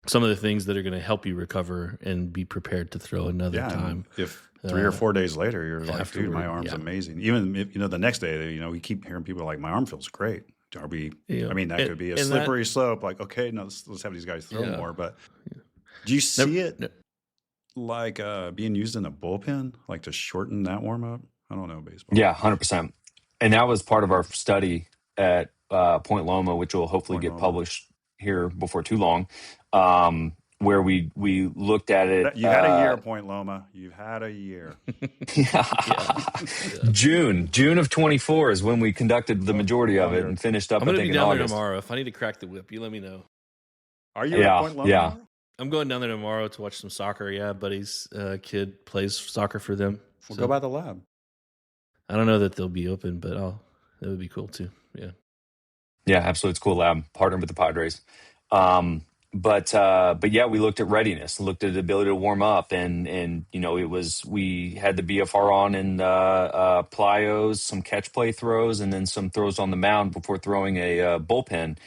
some of the things that are going to help you recover and be prepared to throw another time. If 3 or 4 days later, you're like, dude, my arm's amazing. Even if, the next day, we keep hearing people like, my arm feels great. I mean, that could be a slippery slope. Like, okay, no, let's have these guys throw more. But do you see it like being used in a bullpen, like to shorten that warm up? I don't know baseball. Yeah, 100%. And that was part of our study at Point Loma, which will hopefully get published here before too long, where we looked at it. You had a year, Point Loma. You've had a year. June of 24 is when we conducted the majority of it and finished up. I'm going to be down there tomorrow. If I need to crack the whip, you let me know. Are you at Point Loma? Yeah. I'm going down there tomorrow to watch some soccer. Yeah, buddy's kid plays soccer for them. We'll go by the lab. I don't know that they'll be open, but that would be cool too. Yeah. Yeah, absolutely. It's a cool lab. Partnered with the Padres. But yeah, we looked at readiness, looked at the ability to warm up, and we had the BFR on and plyos, some catch play throws, and then some throws on the mound before throwing a bullpen.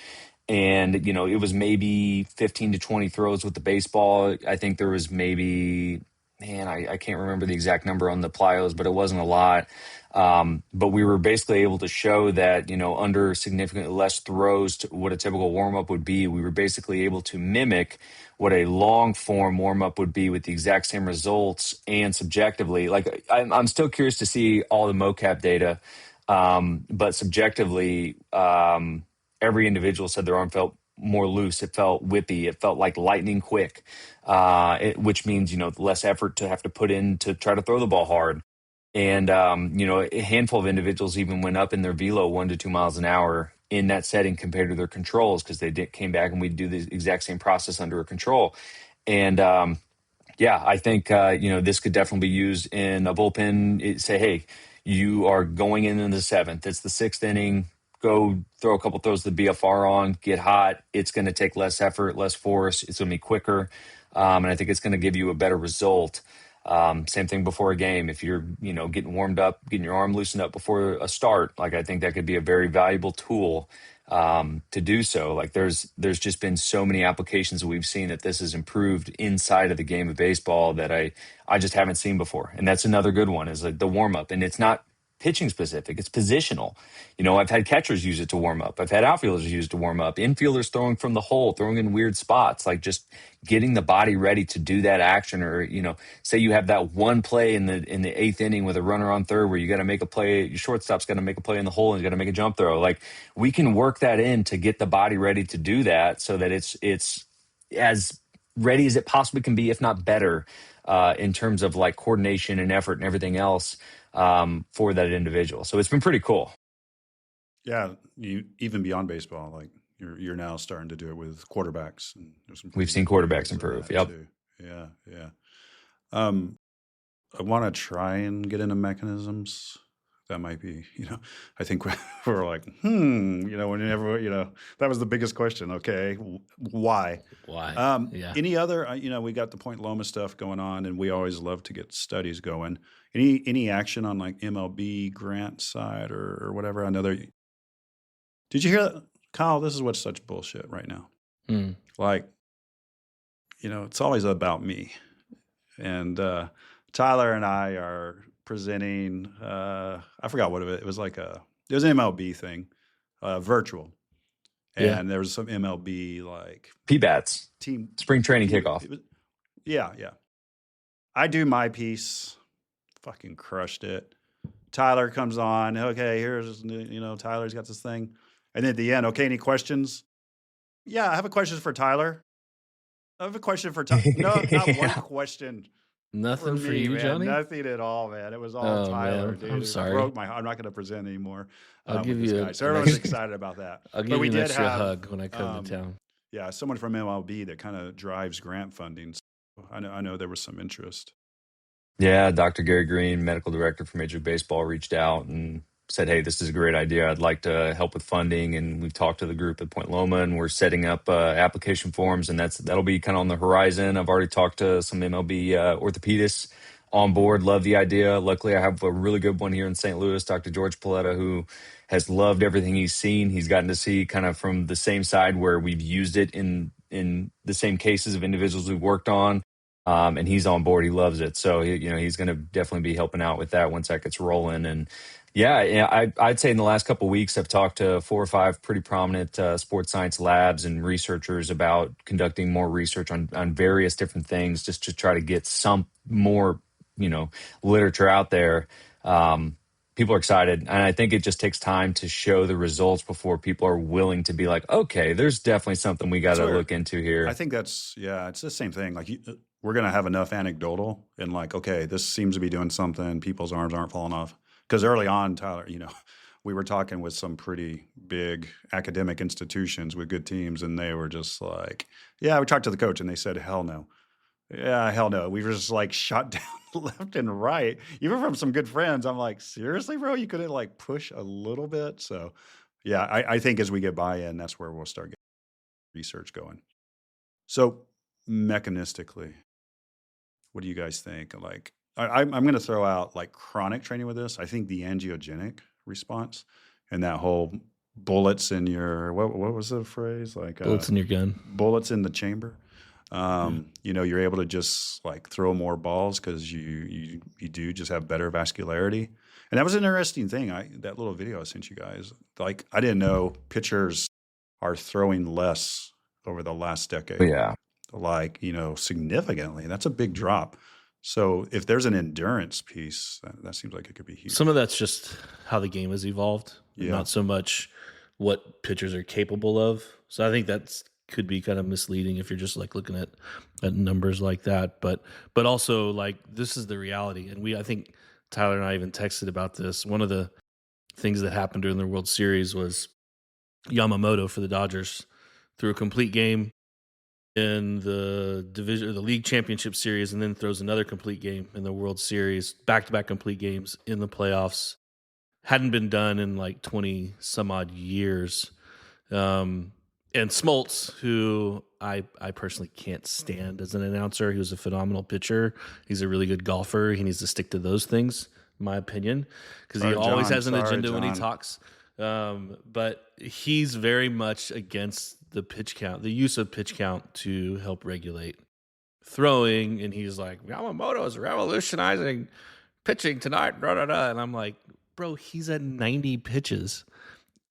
And it was maybe 15 to 20 throws with the baseball. I think there was maybe, I can't remember the exact number on the plyos, but it wasn't a lot. But we were basically able to show that, under significantly less throws to what a typical warm-up would be, we were basically able to mimic what a long-form warm-up would be with the exact same results and subjectively. Like, I'm still curious to see all the mocap data, but subjectively, every individual said their arm felt more loose. It felt whippy. It felt like lightning quick, which means, less effort to have to put in to try to throw the ball hard. And, a handful of individuals even went up in their velo 1 to 2 miles an hour in that setting compared to their controls, because they came back and we'd do the exact same process under a control. And, I think, this could definitely be used in a bullpen. Say, hey, you are going in the 7th. It's the 6th inning. Go throw a couple throws to the BFR on, get hot. It's going to take less effort, less force. It's going to be quicker. And I think it's going to give you a better result. Same thing before a game. If you're, getting warmed up, getting your arm loosened up before a start, like, I think that could be a very valuable tool to do so. Like, there's just been so many applications that we've seen that this has improved inside of the game of baseball that I just haven't seen before. And that's another good one, is like the warm up. And it's not pitching specific, it's positional. I've had catchers use it to warm up. I've had outfielders use it to warm up. Infielders throwing from the hole, throwing in weird spots, like just getting the body ready to do that action. Or, say you have that one play in the 8th inning with a runner on third where you got to make a play, your shortstop's got to make a play in the hole and you got to make a jump throw. Like, we can work that in to get the body ready to do that, so that it's as ready as it possibly can be, if not better, in terms of like coordination and effort and everything else, for that individual. So it's been pretty cool. Yeah, even beyond baseball, like you're now starting to do it with quarterbacks. And we've seen quarterbacks improve. Yep. Too. Yeah. I want to try and get into mechanisms. That might be, I think we're like, whenever, that was the biggest question. Okay, why? Yeah. Any other, we got the Point Loma stuff going on, and we always love to get studies going. Any action on like MLB grant side or whatever? I know did you hear that, Kyle? This is what's such bullshit right now. Like, it's always about me. And Tyler and I are presenting, I forgot what it was like it was an MLB thing, virtual. And there was some MLB like PBATs, team spring training kickoff. Yeah. I do my piece. Fucking crushed it. Tyler comes on. Okay, here's, Tyler's got this thing. And then at the end, okay, any questions? Yeah, I have a question for Tyler. I have a question for Tyler. No, not one question. Nothing for you, man. Johnny? Nothing at all, man. It was all Tyler, man. dude. I'm sorry. I'm not going to present anymore. I'll give you so everyone's excited about that. I'll give you an extra hug when I come to town. Yeah, someone from MLB that kind of drives grant funding. So I know there was some interest. Yeah, Dr. Gary Green, medical director for Major League Baseball, reached out and said, hey, this is a great idea. I'd like to help with funding. And we've talked to the group at Point Loma, and we're setting up application forms, and that'll be kind of on the horizon. I've already talked to some MLB orthopedists on board. Love the idea. Luckily, I have a really good one here in St. Louis, Dr. George Paletta, who has loved everything he's seen. He's gotten to see kind of from the same side where we've used it in the same cases of individuals we've worked on. And he's on board. He loves it. So, he's going to definitely be helping out with that once that gets rolling. And I'd say in the last couple of weeks, I've talked to 4 or 5 pretty prominent sports science labs and researchers about conducting more research on various different things, just to try to get some more, literature out there. People are excited. And I think it just takes time to show the results before people are willing to be like, okay, there's definitely something we got to look into here. I think it's the same thing. Like we're going to have enough anecdotal and like, okay, this seems to be doing something. People's arms aren't falling off. Because early on, Tyler, we were talking with some pretty big academic institutions with good teams, and they were just like, yeah, we talked to the coach, and they said, hell no. Yeah, hell no. We were just like shot down left and right, even from some good friends. I'm like, seriously, bro? You couldn't like push a little bit? So, yeah, I think as we get buy-in, that's where we'll start getting research going. So, mechanistically, what do you guys think? Like, I'm going to throw out like chronic training with this. I think the angiogenic response and that whole bullets in your, what was the phrase? Like bullets in your gun. Bullets in the chamber. You're able to just like throw more balls because you do just have better vascularity. And that was an interesting thing. That little video I sent you guys, like I didn't know pitchers are throwing less over the last decade. Yeah. Like, significantly. That's a big drop. So if there's an endurance piece, that seems like it could be huge. Some of that's just how the game has evolved, not so much what pitchers are capable of. So I think that's could be kind of misleading if you're just like looking at numbers like that. But also like this is the reality. And I think Tyler and I even texted about this. One of the things that happened during the World Series was Yamamoto for the Dodgers threw a complete game in the division or the league championship series, and then throws another complete game in the World Series, back-to-back complete games in the playoffs. Hadn't been done in like 20 some odd years. And Smoltz, who I personally can't stand as an announcer, he was a phenomenal pitcher. He's a really good golfer. He needs to stick to those things, in my opinion, because he always has an agenda when he talks. But he's very much against the pitch count, the use of pitch count to help regulate throwing. And he's like, Yamamoto is revolutionizing pitching tonight. And I'm like, bro, he's at 90 pitches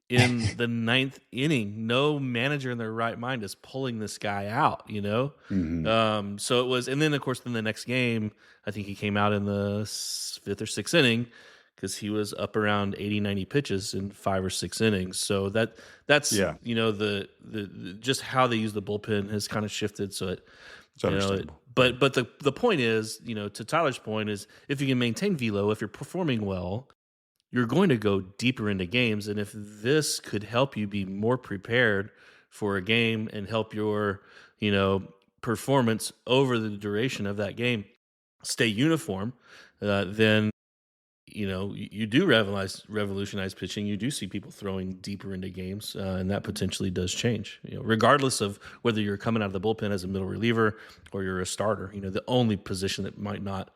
in the 9th inning. No manager in their right mind is pulling this guy out, Mm-hmm. So it was, and then of course, in the next game, I think he came out in the 5th or 6th inning because he was up around 80, 90 pitches in 5 or 6 innings. So that's the just how they use the bullpen has kind of shifted. So it's understandable. But the point is, to Tyler's point is, if you can maintain velo, if you're performing well, you're going to go deeper into games. And if this could help you be more prepared for a game and help your, performance over the duration of that game stay uniform, then, you do revolutionize pitching. You do see people throwing deeper into games, and that potentially does change, regardless of whether you're coming out of the bullpen as a middle reliever or you're a starter. The only position that might not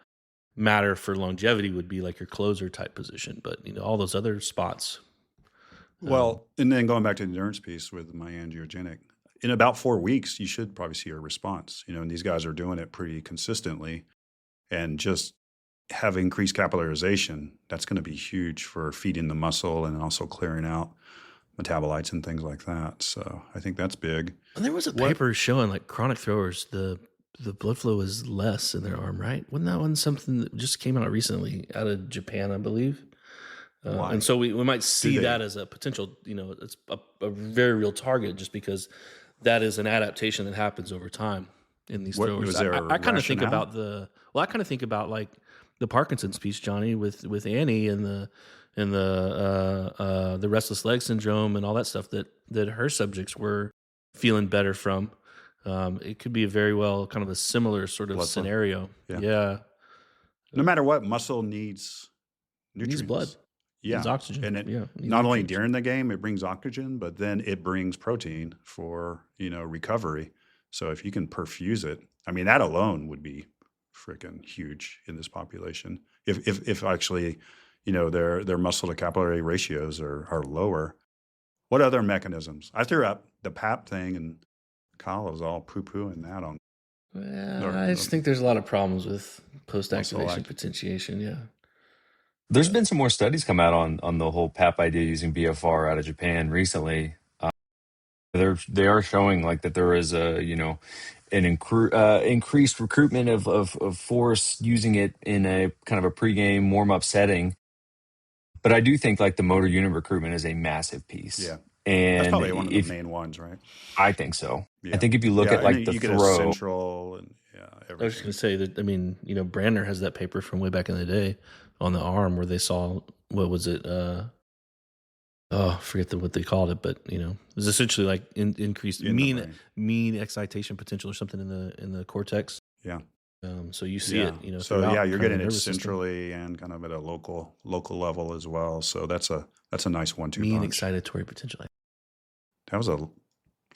matter for longevity would be like your closer type position, but all those other spots. Well, and then going back to the endurance piece with my angiogenic, in about 4 weeks, you should probably see a response, and these guys are doing it pretty consistently and just have increased capillarization. That's going to be huge for feeding the muscle and also clearing out metabolites and things like that. So I think that's big. And there was a paper showing like chronic throwers, the the blood flow is less in their arm, right? Wasn't that one something that just came out recently out of Japan, I believe? And so we might see that as a potential, it's a very real target just because that is an adaptation that happens over time in these throwers. I kind of think about like the Parkinson's piece, Johnny, with Annie and the restless leg syndrome and all that stuff that her subjects were feeling better from. It could be a very well kind of a similar sort of scenario. Yeah. No matter what, muscle needs nutrients. Needs blood. Yeah. Needs oxygen. And not only during the game, it brings oxygen, but then it brings protein for, recovery. So if you can perfuse it, I mean, that alone would be freaking huge in this population. If actually, their muscle to capillary ratios are lower. What other mechanisms? I threw up the PAP thing, and Kyle was all poo-pooing that on. Well, I just think there's a lot of problems with post-activation potentiation. Yeah. There's been some more studies come out on the whole PAP idea using BFR out of Japan recently. They are showing like that there is an increased recruitment of force using it in a kind of a pregame warm-up setting. But I do think like the motor unit recruitment is a massive piece. Yeah. And that's probably one of the main ones, right? I think so. Yeah. I think if you look at like the throw, central and everything. I was just going to say that, Brandner has that paper from way back in the day on the arm where they saw, what was it? I forget what they called it, but it was essentially like increased mean excitation potential or something in the cortex. Yeah. So you see it, So you're getting it centrally and kind of at a local level as well. So that's a nice 1-2 mean punch. Excitatory potential. That was a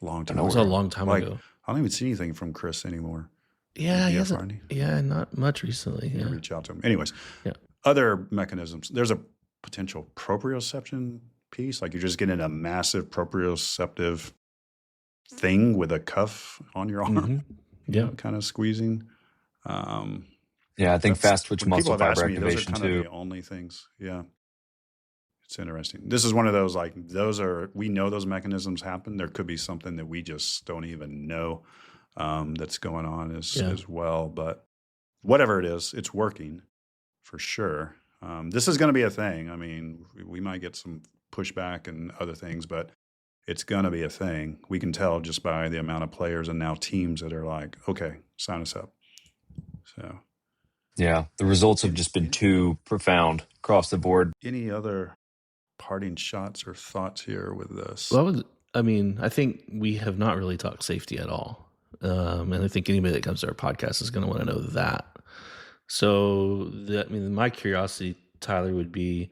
long time. That was a long time ago. I don't even see anything from Chris anymore. Yeah, he hasn't. Yeah, not much recently. Yeah. Reach out to him. Anyways, yeah. Other mechanisms. There's a potential proprioception piece, like you're just getting a massive proprioceptive thing with a cuff on your arm. Mm-hmm. Yeah, kind of squeezing. I think fast twitch muscle fiber activation those are kind too. Of the only things. Yeah, it's interesting. This is one of those we know those mechanisms happen. There could be something that we just don't even know that's going on as well. But whatever it is, it's working for sure. This is going to be a thing. I mean, we might get some pushback and other things, but it's going to be a thing. We can tell just by the amount of players and now teams that are like, okay, sign us up. So, yeah, the results have just been too profound across the board. Any other parting shots or thoughts here with this? Well, I think we have not really talked safety at all. And I think anybody that comes to our podcast is going to want to know that. So, my curiosity, Tyler, would be,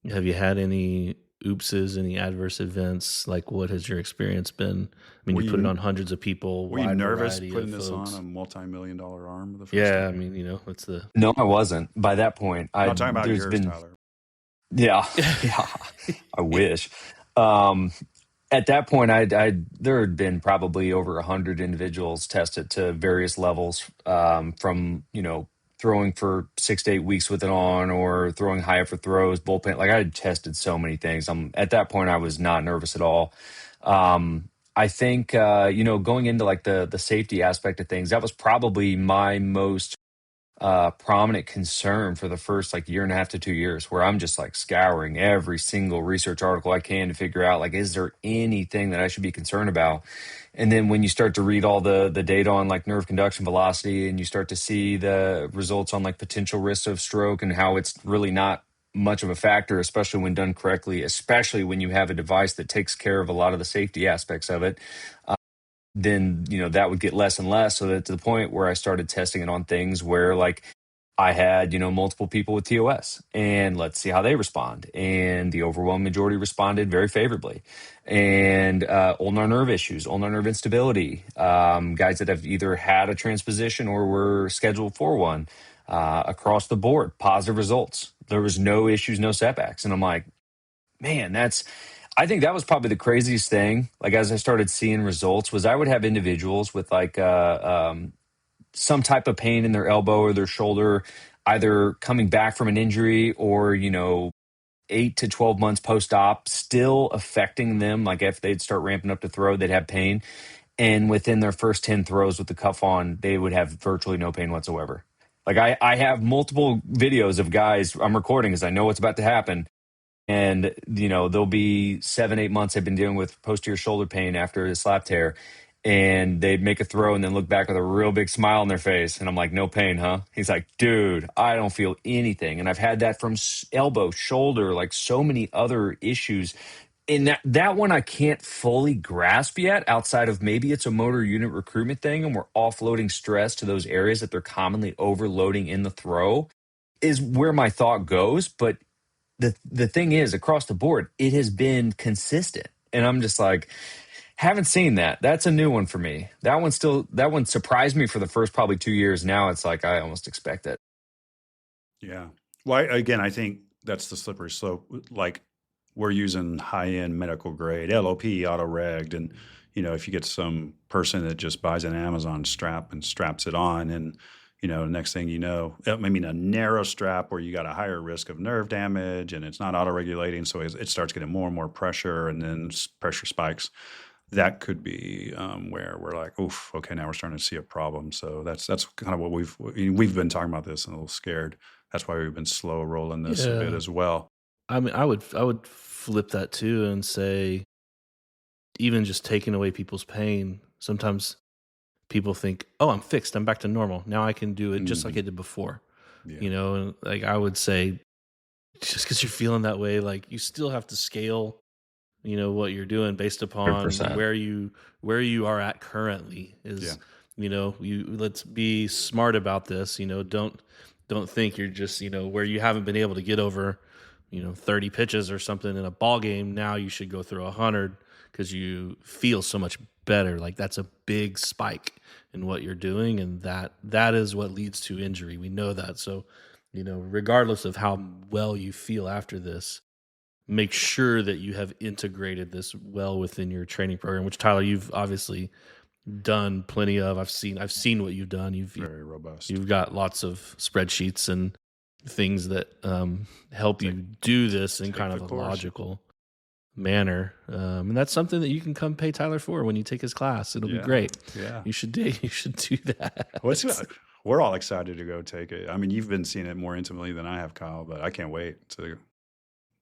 have you had any oopses, any adverse events? Like, what has your experience been? You put it on hundreds of people. Were you nervous putting this on a multi-million-dollar arm? The first time? It's the... No, I wasn't. By that point, I'm not talking about yours, Tyler. Yeah, I wish. At that point, there had been probably over 100 individuals tested to various levels, from throwing for 6 to 8 weeks with it on, or throwing high effort throws, bullpen. Like I had tested so many things. At that point, I was not nervous at all. I think going into like the safety aspect of things, that was probably my most prominent concern for the first year and a half to 2 years, where I'm just like scouring every single research article I can to figure out is there anything that I should be concerned about. And then when you start to read all the data on nerve conduction velocity, and you start to see the results on potential risks of stroke and how it's really not much of a factor, especially when done correctly, especially when you have a device that takes care of a lot of the safety aspects of it, then, that would get less and less, so that to the point where I started testing it on things where I had, multiple people with TOS, and let's see how they respond. And the overwhelming majority responded very favorably. And ulnar nerve issues, ulnar nerve instability, guys that have either had a transposition or were scheduled for one, across the board, positive results. There was no issues, no setbacks. And I'm like, man, I think that was probably the craziest thing. As I started seeing results, was I would have individuals with some type of pain in their elbow or their shoulder, either coming back from an injury or, 8 to 12 months post-op, still affecting them. If they'd start ramping up to throw, they'd have pain. and within their first 10 throws with the cuff on, they would have virtually no pain whatsoever. Like I have multiple videos of guys I'm recording because I know what's about to happen. And, they'll be 7-8 months they've been dealing with posterior shoulder pain after a slap tear. And they'd make a throw and then look back with a real big smile on their face. And I'm like, no pain, huh? He's like, dude, I don't feel anything. And I've had that from elbow, shoulder, like so many other issues. And that one I can't fully grasp yet, outside of maybe it's a motor unit recruitment thing and we're offloading stress to those areas that they're commonly overloading in the throw, is where my thought goes. But the thing is, across the board, it has been consistent. And I'm just like, haven't seen that. That's a new one for me. That one surprised me for the first probably 2 years. Now it's like I almost expect it. Yeah. Well, again, I think that's the slippery slope. Like, we're using high-end medical grade LOP auto-regged, and if you get some person that just buys an Amazon strap and straps it on, and next thing you know, I mean, a narrow strap where you got a higher risk of nerve damage, and it's not auto-regulating, so it starts getting more and more pressure, and then pressure spikes. That could be where we're like, oof, okay, now we're starting to see a problem. So that's kind of what we've been talking about this and a little scared. That's why we've been slow rolling this a bit as well. I mean, I would flip that too and say, even just taking away people's pain, sometimes people think, oh, I'm fixed, I'm back to normal. Now I can do it just like I did before. Yeah. And like I would say, just because you're feeling that way, like you still have to scale, what you're doing based upon 100%. where you are at currently is, let's be smart about this. Don't think you're just, where you haven't been able to get over, 30 pitches or something in a ball game. Now you should go through 100 because you feel so much better. Like that's a big spike in what you're doing. And that is what leads to injury. We know that. So, regardless of how well you feel after this, make sure that you have integrated this well within your training program, which Tyler, you've obviously done plenty of. I've seen what you've done. Very robust. You've got lots of spreadsheets and things that help you do this in kind of a logical manner. And that's something that you can come pay Tyler for when you take his class. It'll be great. Yeah. You should do that. We're all excited to go take it. I mean, you've been seeing it more intimately than I have, Kyle, but I can't wait.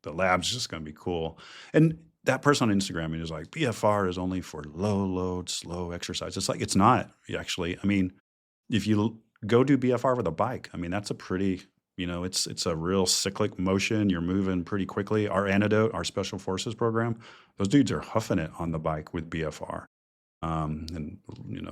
The lab's just going to be cool. And that person on Instagram is like, BFR is only for low load, slow exercise. It's like, it's not actually. I mean, if you go do BFR with a bike, I mean, that's a pretty, it's a real cyclic motion. You're moving pretty quickly. Our Antidote, our Special Forces program, those dudes are huffing it on the bike with BFR. And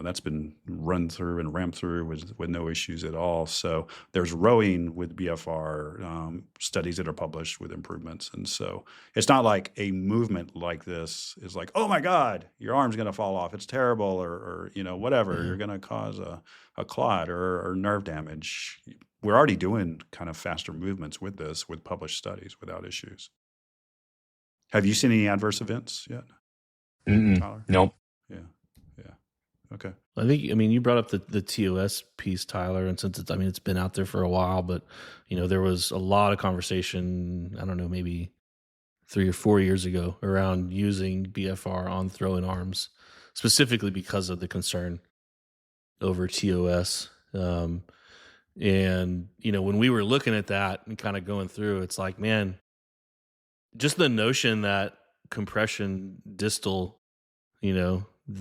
that's been run through and ramped through with no issues at all. So there's rowing with BFR studies that are published with improvements. And so it's not like a movement like this is like, oh my God, your arm's going to fall off. It's terrible, or whatever. Mm-hmm. You're going to cause a clot or nerve damage. We're already doing kind of faster movements with this, with published studies without issues. Have you seen any adverse events yet, Tyler? Nope. Yeah. Okay. I think, you brought up the TOS piece, Tyler, and since it's been out there for a while, but, there was a lot of conversation, I don't know, maybe 3 or 4 years ago around using BFR on throwing arms, specifically because of the concern over TOS. And, when we were looking at that and kind of going through, it's like, man, just the notion that compression distal,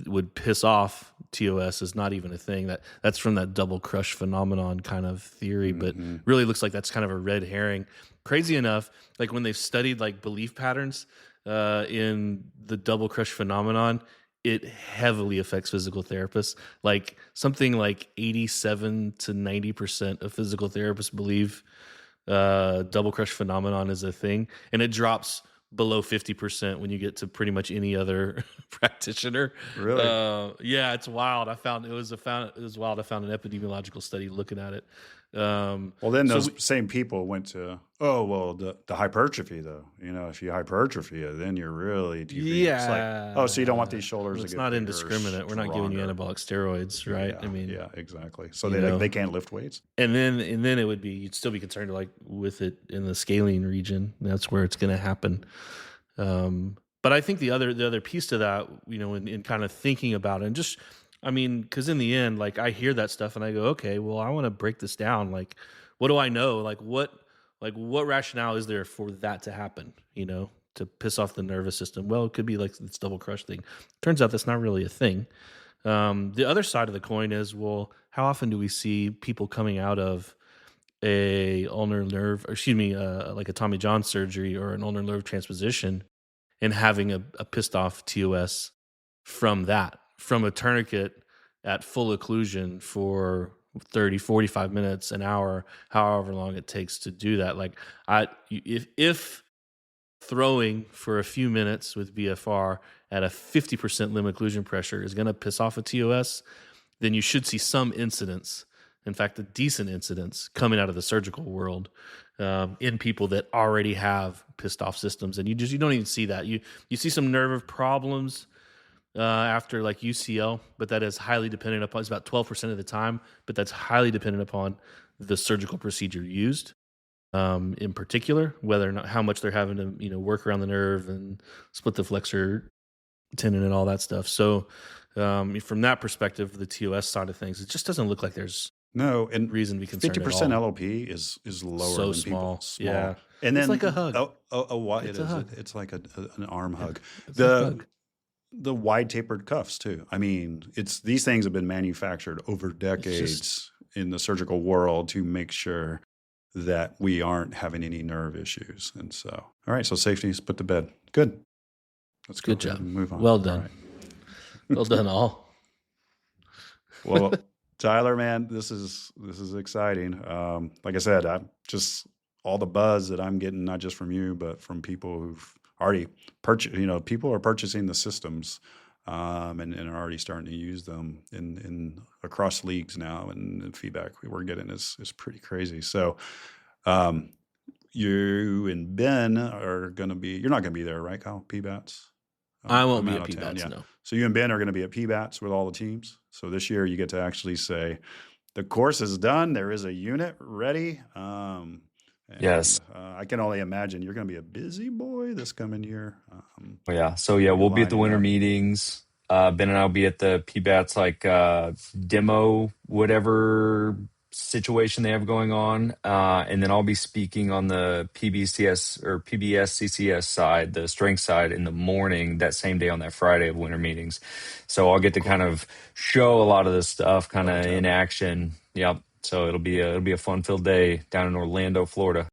would piss off TOS is not even a thing. That's from that double crush phenomenon kind of theory, but really looks like that's kind of a red herring. Crazy enough, like when they've studied like belief patterns in the double crush phenomenon, it heavily affects physical therapists. Like something like 87 to 90% of physical therapists believe double crush phenomenon is a thing, and it drops below 50% when you get to pretty much any other practitioner. Really? Yeah, it's wild. It was wild. I found an epidemiological study looking at it. Well, then those same people went to, the hypertrophy though. If you hypertrophy it, then you're really DV. Yeah. It's like, so you don't want these shoulders to get It's not bigger, indiscriminate. We're not giving you anabolic steroids, right? Yeah, exactly. So they can't lift weights. And then it would be, you'd still be concerned like with it in the scaling region. That's where it's going to happen. But I think the other piece to that, in kind of thinking about it, and just, because in the end, like I hear that stuff and I go, okay, well, I want to break this down. Like, what do I know? Like what rationale is there for that to happen? To piss off the nervous system. Well, it could be like this double crush thing. Turns out that's not really a thing. The other side of the coin is, well, how often do we see people coming out of a ulnar nerve, like a Tommy John surgery or an ulnar nerve transposition, and having a pissed off TOS from a tourniquet at full occlusion for 30, 45 minutes, an hour, however long it takes to do that. Like if throwing for a few minutes with BFR at a 50% limb occlusion pressure is going to piss off a TOS, then you should see some incidents. In fact, a decent incidents coming out of the surgical world in people that already have pissed off systems, and you don't even see that. You see some nerve problems after like UCL, but that is highly dependent upon. It's about 12% of the time, but that's highly dependent upon the surgical procedure used. In particular, whether or not how much they're having to work around the nerve and split the flexor tendon and all that stuff. So from that perspective, the TOS side of things, it just doesn't look like there's reason to be concerned. 50% LOP is lower so than small. People. Small. Yeah, and then it's like a hug. It's a hug. It's like an arm hug. The wide tapered cuffs too. These things have been manufactured over decades in the surgical world to make sure that we aren't having any nerve issues. And so, all right, so safety is put to bed. Good. Let's go. Good job. And move on. Well done. Right. Well done, all. Well, Tyler, man, this is exciting. Like I said, I'm just all the buzz that I'm getting, not just from you, but from people who've already purchased. People are purchasing the systems, and are already starting to use them in across leagues now. And the feedback we're getting is pretty crazy. So, you and Ben are going to be. You're not going to be there, right, Kyle? PBATS. I won't be at PBATS. No. So you and Ben are going to be at PBATS with all the teams. So this year you get to actually say, the course is done. There is a unit ready. Yes. I can only imagine you're going to be a busy boy this coming year. We'll be at the winter meetings. Ben and I will be at the PBATS demo, whatever situation they have going on. And then I'll be speaking on the PBCS or PBS CCS side, the strength side, in the morning that same day on that Friday of winter meetings. So I'll get to kind of show a lot of this stuff kind of in action. Yep. So it'll be a fun-filled day down in Orlando, Florida.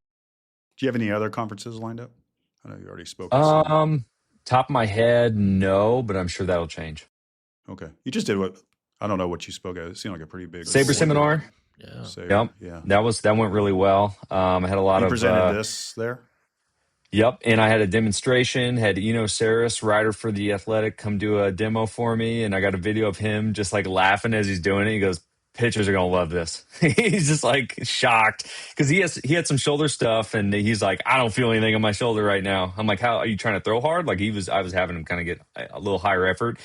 Do you have any other conferences lined up? I know you already spoke. Top of my head, no, but I'm sure that'll change. Okay. You just did I don't know what you spoke at. It seemed like a pretty big Sabre seminar. Yeah. Sabre, yeah. That went really well. I had a lot of presented this there. Yep, and I had a demonstration. Had Eno Saris, rider for the Athletic, come do a demo for me, and I got a video of him just like laughing as he's doing it. He goes, "Pitchers are gonna love this." He's just like shocked because he had some shoulder stuff, and he's like, "I don't feel anything on my shoulder right now." I'm like, "How are you trying to throw hard?" Like I was having him kind of get a little higher effort,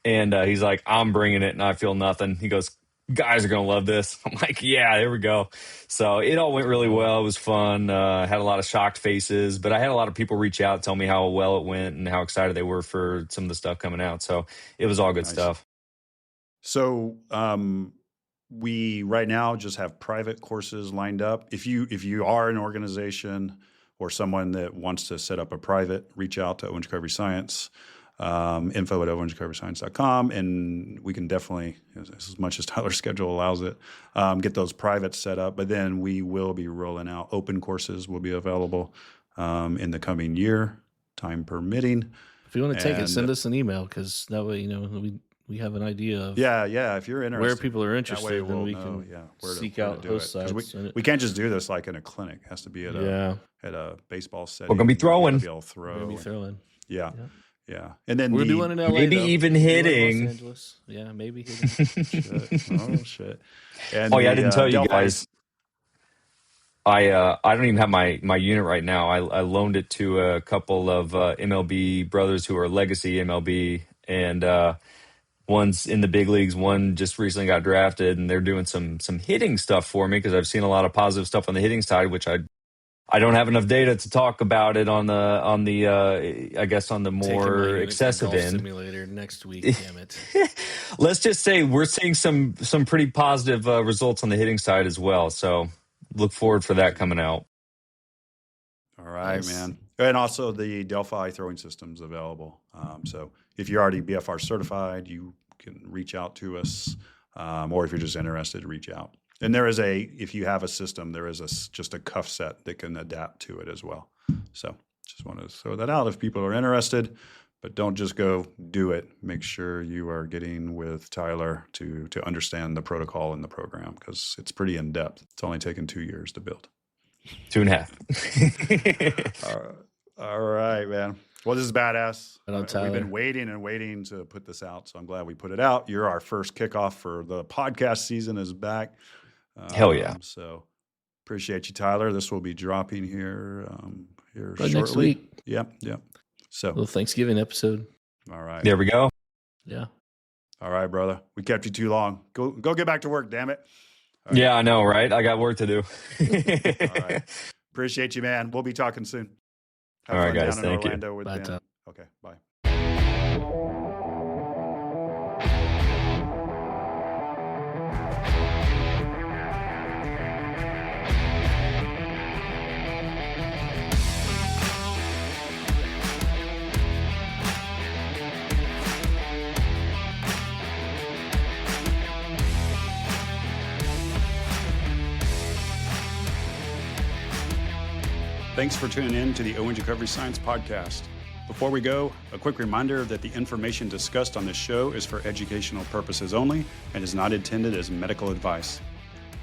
and he's like, "I'm bringing it, and I feel nothing." He goes, "Guys are gonna love this." I'm like, "Yeah, there we go." So it all went really well. It was fun. Had a lot of shocked faces, but I had a lot of people reach out, tell me how well it went and how excited they were for some of the stuff coming out. So it was all good stuff. So we right now just have private courses lined up. If you are an organization or someone that wants to set up a private, reach out to Owens Recovery Science. info@owensrecoveryscience.com, and we can definitely, as much as Tyler's schedule allows it, get those privates set up. But then we will be rolling out open courses will be available in the coming year, time permitting. If you want to take it, send us an email, because that way we have an idea of if you're interested, where people are interested, we'll then we know, can seek out host sites. We can't just do this like in a clinic. It has to be at a baseball setting. We're gonna be throwing. Be able to throw. We're gonna be throwing. Yeah. And then we're doing in LA, maybe even hitting. Los Angeles. Yeah, maybe hitting. Shit. And I didn't tell you guys. I don't even have my unit right now. I loaned it to a couple of MLB brothers who are legacy MLB, and one's in the big leagues. One just recently got drafted, and they're doing some hitting stuff for me because I've seen a lot of positive stuff on the hitting side, which I I don't have enough data to talk about it on the I guess on the more excessive end. Simulator next week, damn it. Let's just say we're seeing some pretty positive results on the hitting side as well. So look forward for that coming out. All right, man. And also the Delphi throwing system's available. So if you're already BFR certified, you can reach out to us, or if you're just interested, reach out. And there is if you have a system, there is just a cuff set that can adapt to it as well. So just want to throw that out if people are interested, but don't just go do it. Make sure you are getting with Tyler to understand the protocol and the program, because it's pretty in-depth. It's only taken 2 years to build. 2.5. All right, man. Well, this is badass. We've been waiting and waiting to put this out, so I'm glad we put it out. You're our first kickoff for the podcast season is back. Hell yeah. So appreciate you, Tyler. This will be dropping here shortly. Next week. Yep. So little Thanksgiving episode. All right. There we go. Yeah. All right, brother. We kept you too long. Go get back to work, damn it. Right. Yeah, I know, right? I got work to do. All right. Appreciate you, man. We'll be talking soon. Have all right, fun guys. down in Thank Orlando you. with Bye, Ben. Tom. Okay, bye. Thanks for tuning in to the Owens Recovery Science Podcast. Before we go, a quick reminder that the information discussed on this show is for educational purposes only and is not intended as medical advice.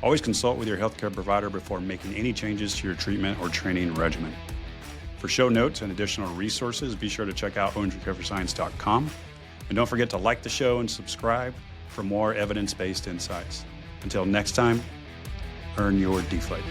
Always consult with your healthcare provider before making any changes to your treatment or training regimen. For show notes and additional resources, be sure to check out owensrecoveryscience.com. And don't forget to like the show and subscribe for more evidence-based insights. Until next time, earn your deflate.